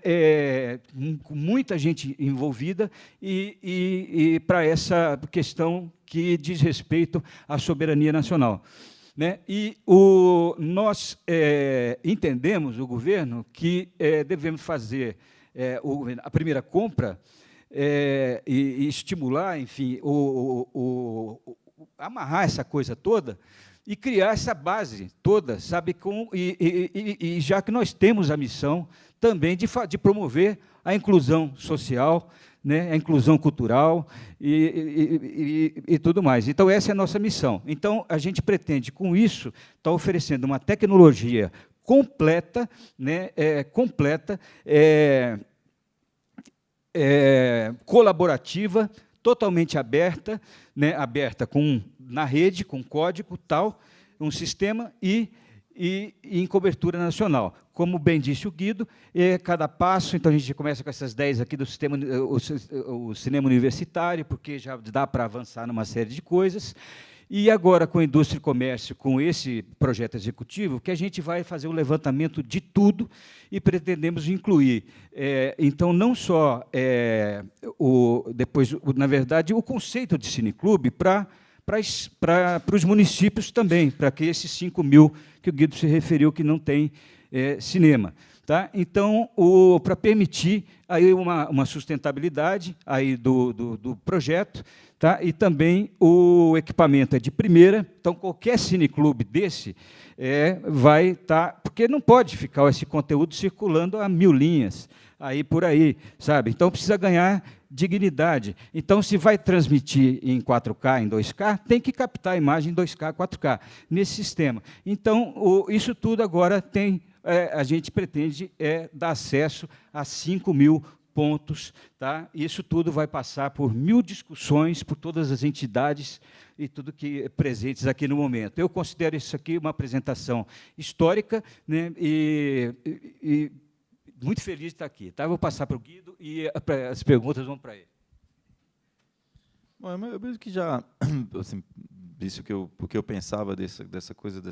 com muita gente envolvida e para essa questão que diz respeito à soberania nacional. Né? E nós entendemos, o governo, que devemos fazer a primeira compra e estimular, enfim, amarrar essa coisa toda e criar essa base toda, sabe, e já que nós temos a missão também de promover a inclusão social, né, a inclusão cultural e tudo mais. Então, essa é a nossa missão. Então, a gente pretende, com isso, estar oferecendo uma tecnologia completa, né, colaborativa, totalmente aberta, né, aberta na rede, com código, tal, um sistema e em cobertura nacional. Como bem disse o Guido, cada passo, então a gente começa com essas 10 aqui do sistema, o cinema universitário, porque já dá para avançar numa série de coisas. E agora, com a indústria e comércio, com esse projeto executivo, que a gente vai fazer um levantamento de tudo e pretendemos incluir, então, não só, na verdade, o conceito de cineclube para os municípios também, para que esses 5 mil que o Guido se referiu que não tem cinema. Tá? Então, para permitir aí uma sustentabilidade aí do projeto, tá? E também o equipamento é de primeira, então qualquer cineclube desse vai estar... porque não pode ficar esse conteúdo circulando a 1000 linhas, aí por aí, sabe? Então, precisa ganhar dignidade. Então, se vai transmitir em 4K, em 2K, tem que captar a imagem em 2K, 4K, nesse sistema. Então, isso tudo agora tem... a gente pretende dar acesso a 5 mil pontos. Tá? Isso tudo vai passar por 1000 discussões, por todas as entidades e tudo que presentes aqui no momento. Eu considero isso aqui uma apresentação histórica, né, e muito feliz de estar aqui. Tá? Eu vou passar para o Guido e as perguntas vão para ele. Bom, eu mesmo que já assim, disse o que eu pensava dessa coisa,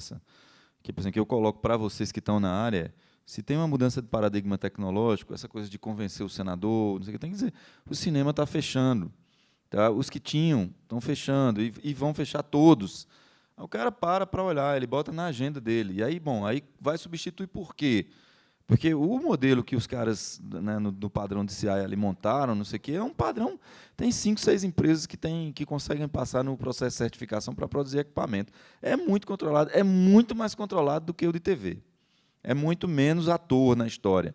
que, por exemplo, que eu coloco para vocês que estão na área, se tem uma mudança de paradigma tecnológico, essa coisa de convencer o senador, não sei o que, tem que dizer, o cinema está fechando. Tá? Os que tinham estão fechando, e vão fechar todos. Aí o cara para olhar, ele bota na agenda dele. E aí, bom, aí vai substituir por quê? Porque o modelo que os caras, né, no padrão de CI ali montaram, não sei o quê, é um padrão. Tem 5, 6 empresas que conseguem passar no processo de certificação para produzir equipamento. É muito controlado, é muito mais controlado do que o de TV. É muito menos ator na história.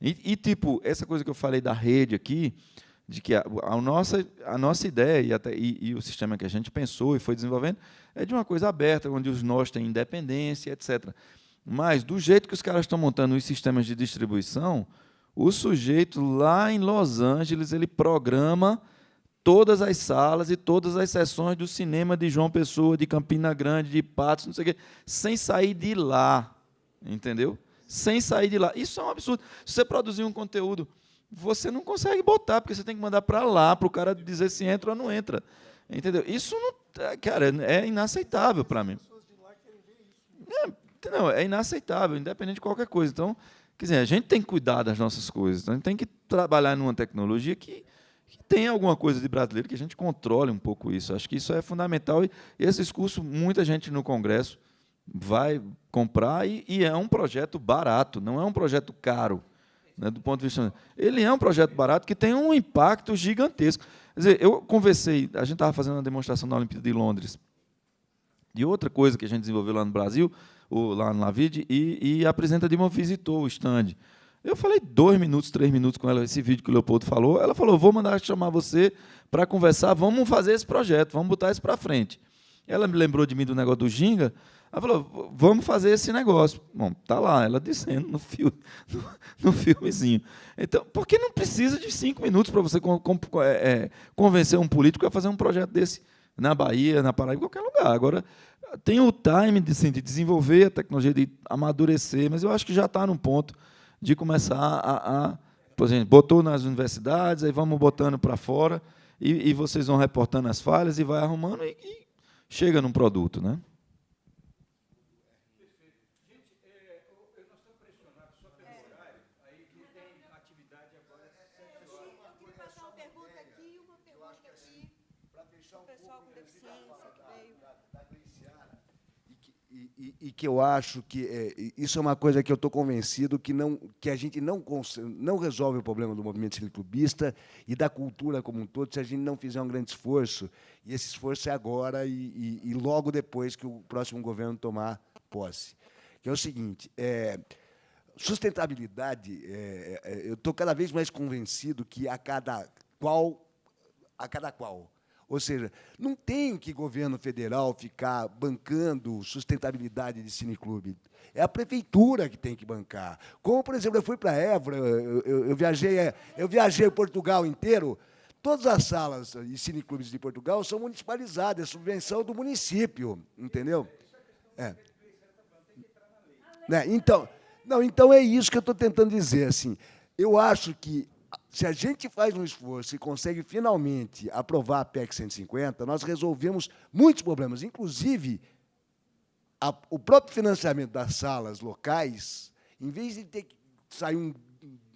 E, tipo, essa coisa que eu falei da rede aqui, de que a nossa ideia e o sistema que a gente pensou e foi desenvolvendo é de uma coisa aberta, onde os nós têm independência, etc. Mas, do jeito que os caras estão montando os sistemas de distribuição, o sujeito lá em Los Angeles ele programa todas as salas e todas as sessões do cinema de João Pessoa, de Campina Grande, de Patos, não sei o quê, sem sair de lá, entendeu? Sem sair de lá. Isso é um absurdo. Se você produzir um conteúdo, você não consegue botar, porque você tem que mandar para lá, para o cara dizer se entra ou não entra. Entendeu? Isso, não, cara, é inaceitável para mim. É inaceitável, independente de qualquer coisa. Então, quer dizer, a gente tem que cuidar das nossas coisas. Então, a gente tem que trabalhar numa tecnologia que tem alguma coisa de brasileiro, que a gente controle um pouco isso. Acho que isso é fundamental. E esse discurso, muita gente no Congresso vai comprar, e é um projeto barato, não é um projeto caro. Né, do ponto de vista, ele é um projeto barato que tem um impacto gigantesco. Quer dizer, eu conversei, a gente estava fazendo uma demonstração na Olimpíada de Londres de outra coisa que a gente desenvolveu lá no Brasil, lá no Lavid, e a presidenta Dilma visitou o stand. Eu falei 2 minutos, 3 minutos com ela, esse vídeo que o Leopoldo falou. Ela falou: vou mandar chamar você para conversar, vamos fazer esse projeto, vamos botar isso para frente. Ela me lembrou de mim do negócio do Ginga. Ela falou: vamos fazer esse negócio. Bom, está lá, ela dizendo no filmezinho. Então, por que não precisa de 5 minutos para você convencer um político a fazer um projeto desse na Bahia, na Paraíba, em qualquer lugar? Agora, tem o time de desenvolver a tecnologia, de amadurecer, mas eu acho que já está num ponto de começar por exemplo, botou nas universidades, aí vamos botando para fora, e vocês vão reportando as falhas e vai arrumando e chega num produto, né? E que eu acho que isso é uma coisa que eu estou convencido que a gente não resolve o problema do movimento cineclubista e da cultura como um todo se a gente não fizer um grande esforço. E esse esforço é agora e logo depois que o próximo governo tomar posse. Que é o seguinte, sustentabilidade, eu estou cada vez mais convencido que a cada qual. Ou seja, não tem que governo federal ficar bancando sustentabilidade de cineclube. É a prefeitura que tem que bancar. Como, por exemplo, eu fui para Évora, eu viajei Portugal inteiro, todas as salas e cineclubes de Portugal são municipalizadas, é subvenção do município, entendeu? Então é isso que eu estou tentando dizer. Assim, eu acho que se a gente faz um esforço e consegue finalmente aprovar a PEC 150, nós resolvemos muitos problemas, inclusive o próprio financiamento das salas locais, em vez de ter que sair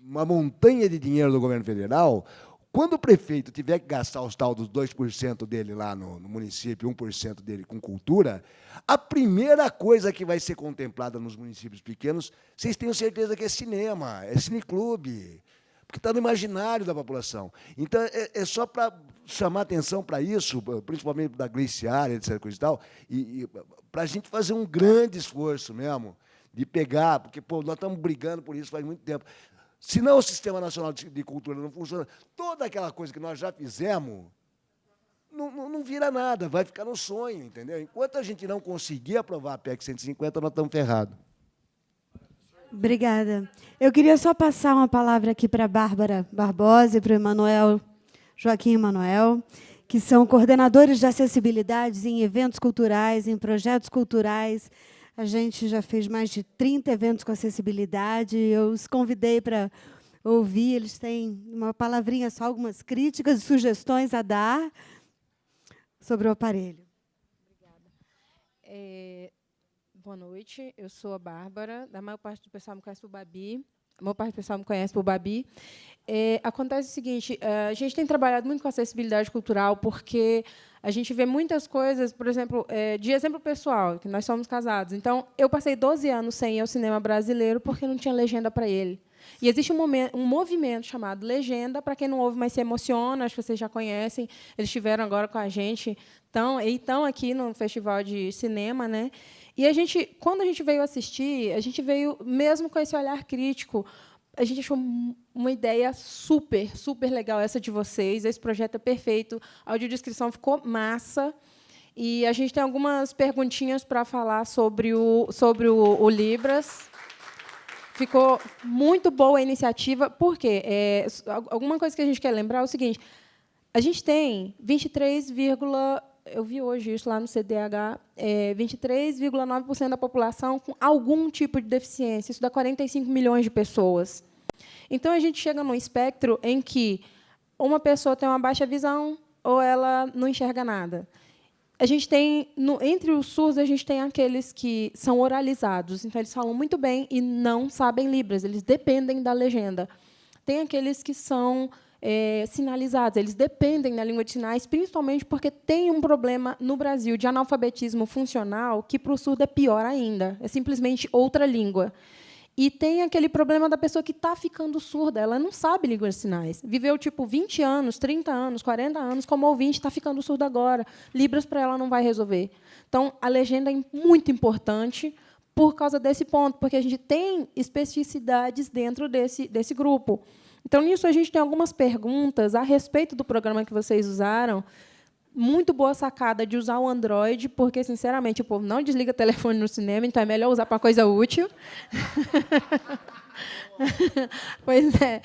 uma montanha de dinheiro do governo federal, quando o prefeito tiver que gastar os tal dos 2% dele lá no município, 1% dele com cultura, a primeira coisa que vai ser contemplada nos municípios pequenos, vocês tenham certeza que é cinema, é cineclube, porque está no imaginário da população. Então, é só para chamar atenção para isso, principalmente da Gleiciária, etc., coisa e tal, e para a gente fazer um grande esforço mesmo, de pegar, porque nós estamos brigando por isso faz muito tempo. Se não o Sistema Nacional de Cultura não funciona, toda aquela coisa que nós já fizemos não vira nada, vai ficar no sonho, entendeu? Enquanto a gente não conseguir aprovar a PEC 150, nós estamos ferrados. Obrigada. Eu queria só passar uma palavra aqui para a Bárbara Barbosa e para o Joaquim Emanuel, que são coordenadores de acessibilidade em eventos culturais, em projetos culturais. A gente já fez mais de 30 eventos com acessibilidade. Eu os convidei para ouvir. Eles têm uma palavrinha só, algumas críticas e sugestões a dar sobre o aparelho. Obrigada. Boa noite, eu sou a Bárbara. A maior parte do pessoal me conhece por Babi. A maior parte do pessoal me conhece por Babi. Acontece o seguinte, a gente tem trabalhado muito com acessibilidade cultural porque a gente vê muitas coisas, por exemplo, de exemplo pessoal, que nós somos casados. Então, eu passei 12 anos sem ir ao cinema brasileiro porque não tinha legenda para ele. E existe um movimento chamado Legenda, para quem não ouve, mas se emociona, acho que vocês já conhecem, eles estiveram agora com a gente, estão aqui no Festival de Cinema, né? E quando a gente veio assistir, a gente veio mesmo com esse olhar crítico. a gente achou uma ideia super, super legal essa de vocês. Esse projeto é perfeito. A audiodescrição ficou massa. E a gente tem algumas perguntinhas para falar sobre o Libras. Ficou muito boa a iniciativa. Por quê? Alguma coisa que a gente quer lembrar é o seguinte. A gente tem 23, eu vi hoje isso lá no CDH, 23,9% da população com algum tipo de deficiência. Isso dá 45 milhões de pessoas. Então, a gente chega num espectro em que uma pessoa tem uma baixa visão ou ela não enxerga nada. A gente tem, entre os surdos, a gente tem aqueles que são oralizados. Então, eles falam muito bem e não sabem Libras. Eles dependem da legenda. Tem aqueles que são sinalizados. Eles dependem da língua de sinais, principalmente porque tem um problema no Brasil de analfabetismo funcional que, para o surdo, é pior ainda. É simplesmente outra língua. E tem aquele problema da pessoa que está ficando surda. Ela não sabe língua de sinais. Viveu, tipo, 20 anos, 30 anos, 40 anos como ouvinte, está ficando surda agora. Libras, para ela, não vai resolver. Então, a legenda é muito importante por causa desse ponto, porque a gente tem especificidades dentro desse grupo. Então, nisso, a gente tem algumas perguntas a respeito do programa que vocês usaram. Muito boa sacada de usar o Android, porque, sinceramente, o povo não desliga telefone no cinema, então é melhor usar para uma coisa útil. Pois é.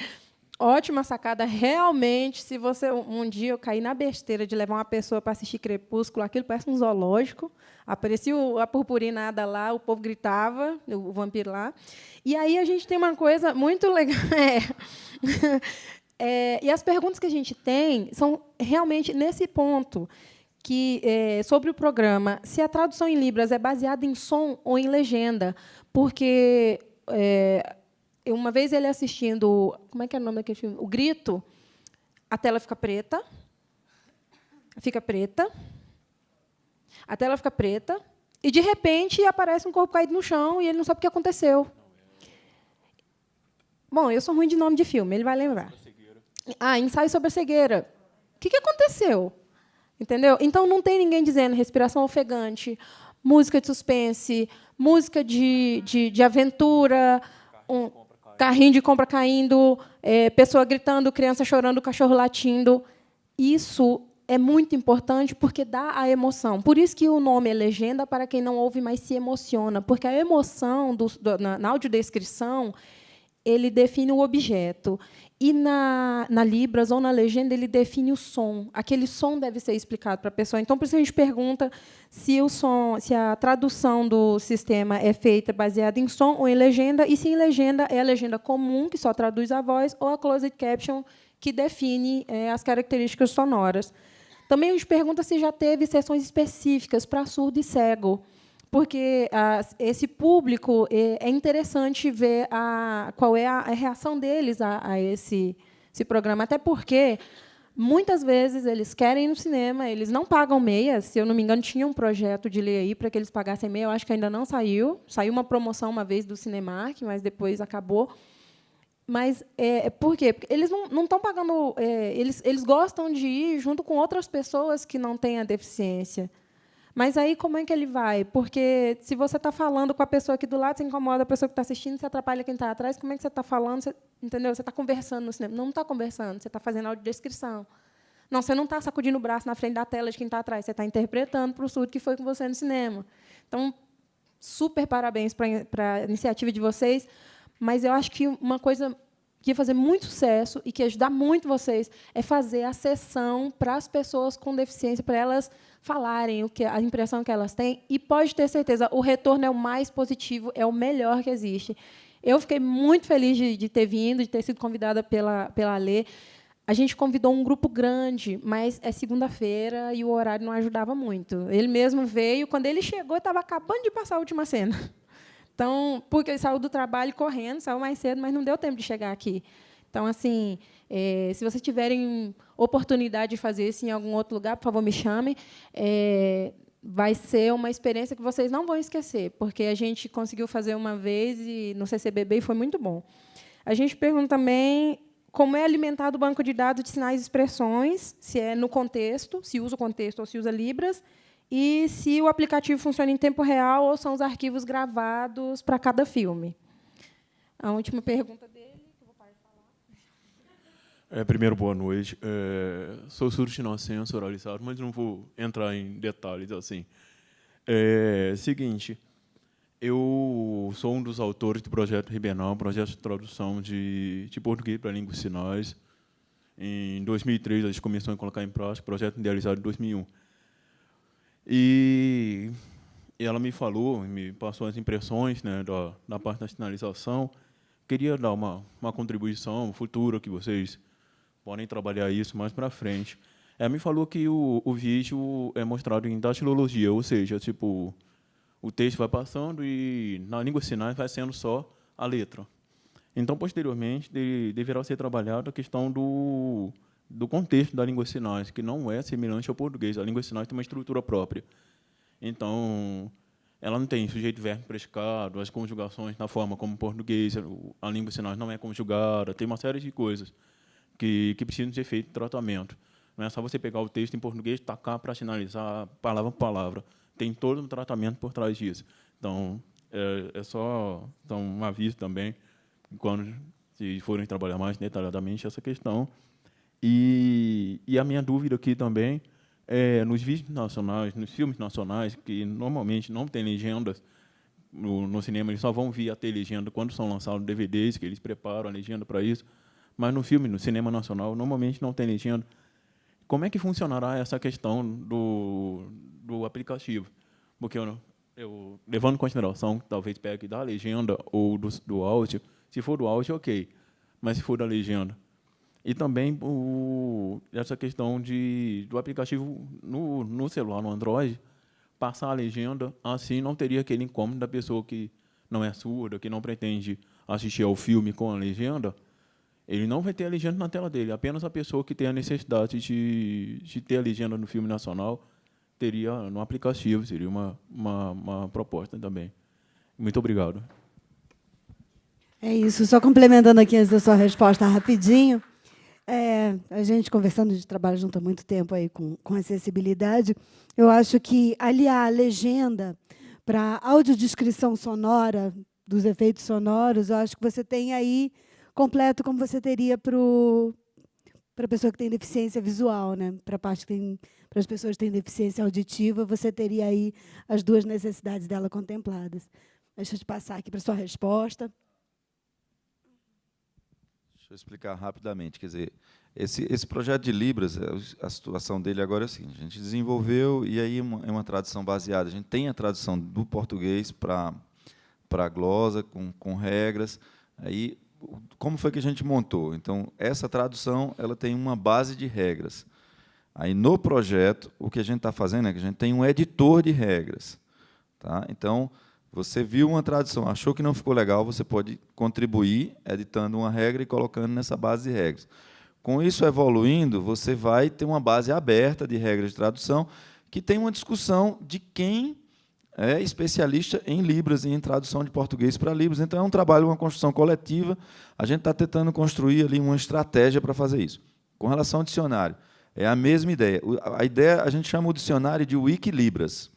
Ótima sacada. Realmente, se você um dia eu cair na besteira de levar uma pessoa para assistir Crepúsculo, aquilo parece um zoológico. Aparecia a purpurinada lá, o povo gritava, o vampiro lá. E aí a gente tem uma coisa muito legal. E as perguntas que a gente tem são realmente nesse ponto, que sobre o programa, se a tradução em Libras é baseada em som ou em legenda, porque uma vez ele assistindo, como é que é o nome daquele filme? O Grito, a tela fica preta, a tela fica preta, e, de repente, aparece um corpo caído no chão e ele não sabe o que aconteceu. Bom, eu sou ruim de nome de filme, ele vai lembrar. Ensaio sobre a cegueira. O que aconteceu? Entendeu? Então, não tem ninguém dizendo respiração ofegante, música de suspense, música de aventura, carrinho de compra caindo, pessoa gritando, criança chorando, cachorro latindo. Isso é muito importante porque dá a emoção. Por isso que o nome é legenda para quem não ouve, mas se emociona. Porque a emoção na audiodescrição, ele define o objeto. E na Libras ou na legenda, ele define o som. Aquele som deve ser explicado para a pessoa. Então, por isso a gente pergunta se a tradução do sistema é feita baseada em som ou em legenda, e se em legenda é a legenda comum, que só traduz a voz, ou a closed caption, que define as características sonoras. Também a gente pergunta se já teve sessões específicas para surdo e cego, porque esse público é interessante ver qual é a reação deles a esse programa, até porque muitas vezes eles querem ir no cinema, eles não pagam meia. Se eu não me engano, tinha um projeto de lei aí para que eles pagassem meia, eu acho que ainda não saiu. Saiu uma promoção uma vez do Cinemark, mas depois acabou. Mas por quê? Porque eles não estão pagando. Eles gostam de ir junto com outras pessoas que não têm a deficiência. Mas aí como é que ele vai? Porque se você está falando com a pessoa aqui do lado, você incomoda a pessoa que está assistindo, você atrapalha quem está atrás, como é que você está falando? Entendeu? Você está conversando no cinema. Não está conversando, você está fazendo audiodescrição. Não, você não está sacudindo o braço na frente da tela de quem está atrás, você está interpretando para o surdo que foi com você no cinema. Então, super parabéns para a iniciativa de vocês. Mas eu acho que uma coisa que ia fazer muito sucesso e que ia ajudar muito vocês é fazer a sessão para as pessoas com deficiência, para elas falarem a impressão que elas têm. E pode ter certeza, o retorno é o mais positivo, é o melhor que existe. Eu fiquei muito feliz de ter vindo, de ter sido convidada pela Lê. A gente convidou um grupo grande, mas é segunda-feira e o horário não ajudava muito. Ele mesmo veio, quando ele chegou, estava acabando de passar a última cena. Então, porque ele saiu do trabalho correndo, saiu mais cedo, mas não deu tempo de chegar aqui. Então, assim, se vocês tiverem oportunidade de fazer isso em algum outro lugar, por favor, me chamem. Vai ser uma experiência que vocês não vão esquecer, porque a gente conseguiu fazer uma vez no CCBB e foi muito bom. A gente pergunta também como é alimentado o banco de dados de sinais e expressões, se é no contexto, se usa o contexto ou se usa Libras, e se o aplicativo funciona em tempo real ou são os arquivos gravados para cada filme. A última pergunta dele, que eu Primeiro, boa noite. Sou surdo não senso oralizado, mas não vou entrar em detalhes assim. Seguinte, eu sou um dos autores do projeto Ribernal, projeto de tradução de português para línguas de sinais. Em 2003, a gente começou a colocar em prática, projeto idealizado em 2001. E ela me falou, me passou as impressões, né, da parte da sinalização. Queria dar uma contribuição futura, que vocês podem trabalhar isso mais para frente. Ela me falou que o vídeo é mostrado em datilologia, ou seja, tipo, o texto vai passando e na língua de sinais vai sendo só a letra. Então, posteriormente, deverá ser trabalhada a questão do contexto da língua de sinais, que não é semelhante ao português. A língua de sinais tem uma estrutura própria. Então, ela não tem sujeito, verbo, predicado, as conjugações na forma como o português, a língua de sinais não é conjugada, tem uma série de coisas que precisam ser feito tratamento. Não é só você pegar o texto em português e tacar para sinalizar palavra por palavra. Tem todo um tratamento por trás disso. Então, é só um aviso também, quando se forem trabalhar mais detalhadamente essa questão. E a minha dúvida aqui também é nos vídeos nacionais, nos filmes nacionais, que normalmente não tem legendas, no cinema eles só vão vir ter legenda quando são lançados DVDs, que eles preparam a legenda para isso, mas no filme, no cinema nacional, normalmente não tem legenda. Como é que funcionará essa questão do aplicativo? Porque eu levando em consideração que talvez pegue da legenda ou do áudio, se for do áudio, ok, mas se for da legenda. E também essa questão do aplicativo no celular, no Android, passar a legenda, assim não teria aquele incômodo da pessoa que não é surda, que não pretende assistir ao filme com a legenda. Ele não vai ter a legenda na tela dele, apenas a pessoa que tem a necessidade de ter a legenda no filme nacional teria no aplicativo, seria uma proposta também. Muito obrigado. É isso, só complementando aqui antes da sua resposta rapidinho. A gente conversando, a gente trabalha junto há muito tempo aí com acessibilidade. Eu acho que aliar a legenda para a audiodescrição sonora dos efeitos sonoros, eu acho que você tem aí completo como você teria para a pessoa que tem deficiência visual, né? Para as pessoas que têm deficiência auditiva, você teria aí as duas necessidades dela contempladas. Deixa eu te passar aqui para a sua resposta. Deixa eu explicar rapidamente. Quer dizer, esse projeto de Libras, a situação dele agora é a seguinte: a gente desenvolveu, e aí é uma tradução baseada. A gente tem a tradução do português para a glosa, com regras. Aí, como foi que a gente montou? Então, essa tradução ela tem uma base de regras. Aí, no projeto, o que a gente está fazendo é que a gente tem um editor de regras. Tá? Então, você viu uma tradução, achou que não ficou legal, você pode contribuir editando uma regra e colocando nessa base de regras. Com isso evoluindo, você vai ter uma base aberta de regras de tradução que tem uma discussão de quem é especialista em Libras e em tradução de português para Libras. Então, é um trabalho, uma construção coletiva. A gente está tentando construir ali uma estratégia para fazer isso. Com relação ao dicionário, é a mesma ideia. A ideia, a gente chama o dicionário de Wikilibras.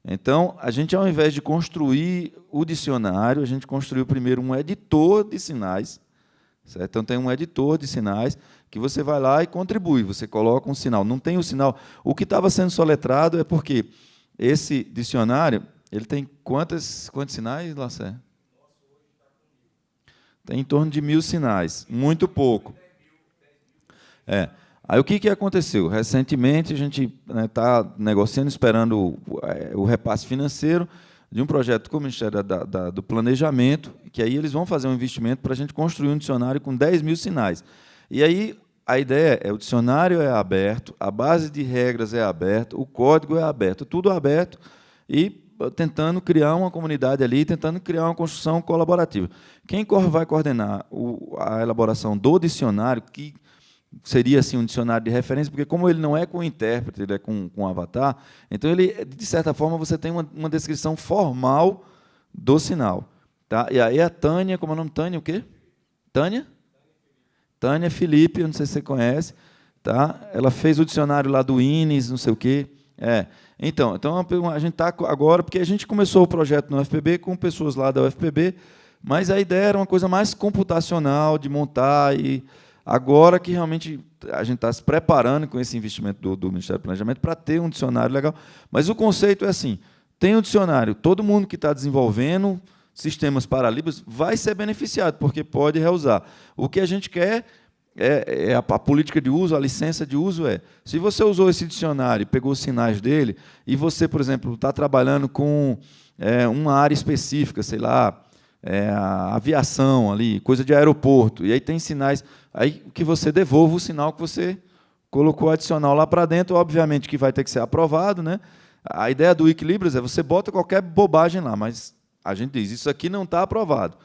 Então, a gente, ao invés de construir o dicionário, a gente construiu primeiro um editor de sinais. Certo? Então, tem um editor de sinais que você vai lá e contribui. Você coloca um sinal. Não tem o sinal. O que estava sendo soletrado é porque esse dicionário ele tem quantos sinais, Lacer? Tem em torno de 1000 sinais. Muito pouco. Aí, o que aconteceu? Recentemente, a gente está negociando, esperando o repasse financeiro de um projeto com o Ministério do Planejamento, que aí eles vão fazer um investimento para a gente construir um dicionário com 10.000 sinais. E aí, a ideia é, o dicionário é aberto, a base de regras é aberta, o código é aberto, tudo aberto, e tentando criar uma comunidade ali, tentando criar uma construção colaborativa. Quem vai coordenar a elaboração do dicionário, que seria assim um dicionário de referência, porque como ele não é com intérprete, ele é com avatar, então ele, de certa forma, você tem uma descrição formal do sinal. Tá? E aí a Tânia, como é o nome? Tânia o quê? Tânia? Tânia Felipe, eu não sei se você conhece, tá? Ela fez o dicionário lá do INES, não sei o quê. Então a gente está agora, porque a gente começou o projeto no UFPB com pessoas lá da UFPB, mas a ideia era uma coisa mais computacional, de montar, e Agora que realmente a gente está se preparando com esse investimento do Ministério do Planejamento para ter um dicionário legal. Mas o conceito é assim, tem um dicionário, todo mundo que está desenvolvendo sistemas para Libras vai ser beneficiado, porque pode reusar. O que a gente quer a política de uso, a licença de uso se você usou esse dicionário, pegou os sinais dele, e você, por exemplo, está trabalhando com uma área específica, sei lá, a aviação ali, coisa de aeroporto, e aí tem sinais, aí que você devolva o sinal que você colocou adicional lá para dentro, obviamente que vai ter que ser aprovado, né? A ideia do Wikilibras é você bota qualquer bobagem lá, mas a gente diz, isso aqui não está aprovado.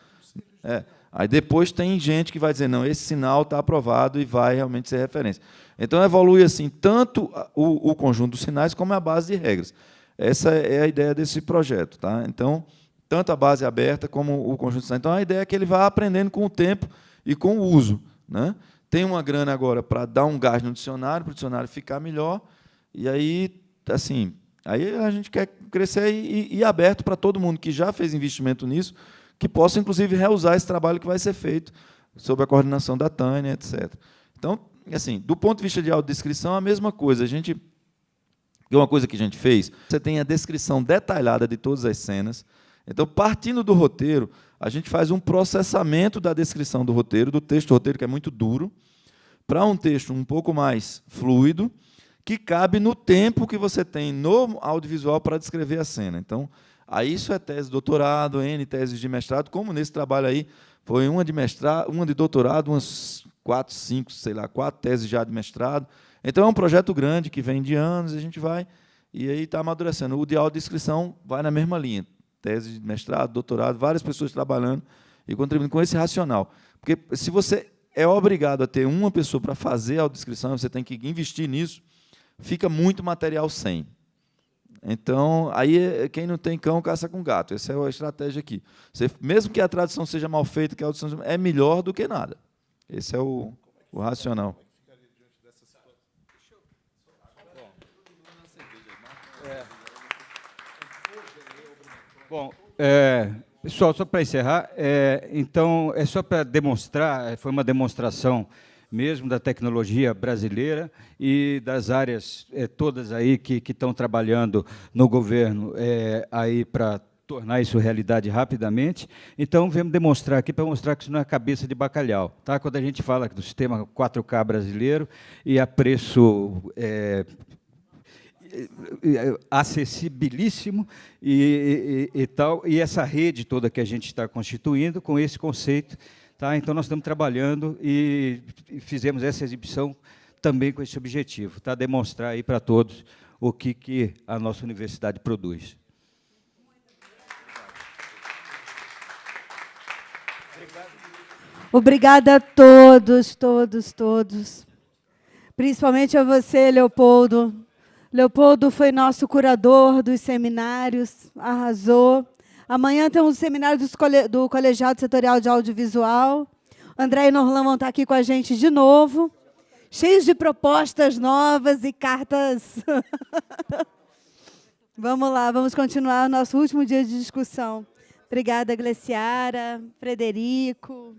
Aí depois tem gente que vai dizer, não, esse sinal está aprovado e vai realmente ser referência. Então, evolui assim tanto o conjunto dos sinais como a base de regras. Essa é a ideia desse projeto. Tá? Então, tanto a base aberta como o conjunto de sinais. Então, a ideia é que ele vá aprendendo com o tempo e com o uso. Né? Tem uma grana agora para dar um gás no dicionário, para o dicionário ficar melhor, e aí, assim, aí a gente quer crescer e aberto para todo mundo que já fez investimento nisso, que possa, inclusive, reusar esse trabalho que vai ser feito sob a coordenação da Tânia, etc. Então, assim, do ponto de vista de audiodescrição, a mesma coisa. Uma coisa que a gente fez, você tem a descrição detalhada de todas as cenas. Então, partindo do roteiro, a gente faz um processamento da descrição do roteiro, do texto do roteiro, que é muito duro, para um texto um pouco mais fluido, que cabe no tempo que você tem no audiovisual para descrever a cena. Então, aí isso é tese de doutorado, N teses de mestrado, como nesse trabalho aí, foi uma de mestrado, uma de doutorado, umas 4, 5, sei lá, 4 teses já de mestrado. Então, é um projeto grande que vem de anos, a gente vai, e aí está amadurecendo. O de audiodescrição vai na mesma linha, tese de mestrado, doutorado, várias pessoas trabalhando e contribuindo com esse racional. Porque se você é obrigado a ter uma pessoa para fazer a audiodescrição, você tem que investir nisso, fica muito material sem. Então, aí quem não tem cão, caça com gato. Essa é a estratégia aqui. Mesmo que a tradução seja mal feita, que a audição é melhor do que nada. Esse é o racional. Bom, pessoal, só para encerrar, então, é só para demonstrar, foi uma demonstração mesmo da tecnologia brasileira e das áreas todas aí que estão trabalhando no governo aí para tornar isso realidade rapidamente. Então, viemos demonstrar aqui para mostrar que isso não é cabeça de bacalhau. Tá? Quando a gente fala do sistema 4K brasileiro e a preço acessibilíssimo e tal, e essa rede toda que a gente está constituindo com esse conceito. Tá? Então, nós estamos trabalhando e fizemos essa exibição também com esse objetivo, tá? Demonstrar aí para todos o que a nossa universidade produz. Obrigada a todos, principalmente a você, Leopoldo. Leopoldo foi nosso curador dos seminários, arrasou. Amanhã temos o seminário do Colegiado Setorial de Audiovisual. André e Norlan vão estar aqui com a gente de novo, cheios de propostas novas e cartas. Vamos lá, vamos continuar o nosso último dia de discussão. Obrigada, Gleciara, Frederico.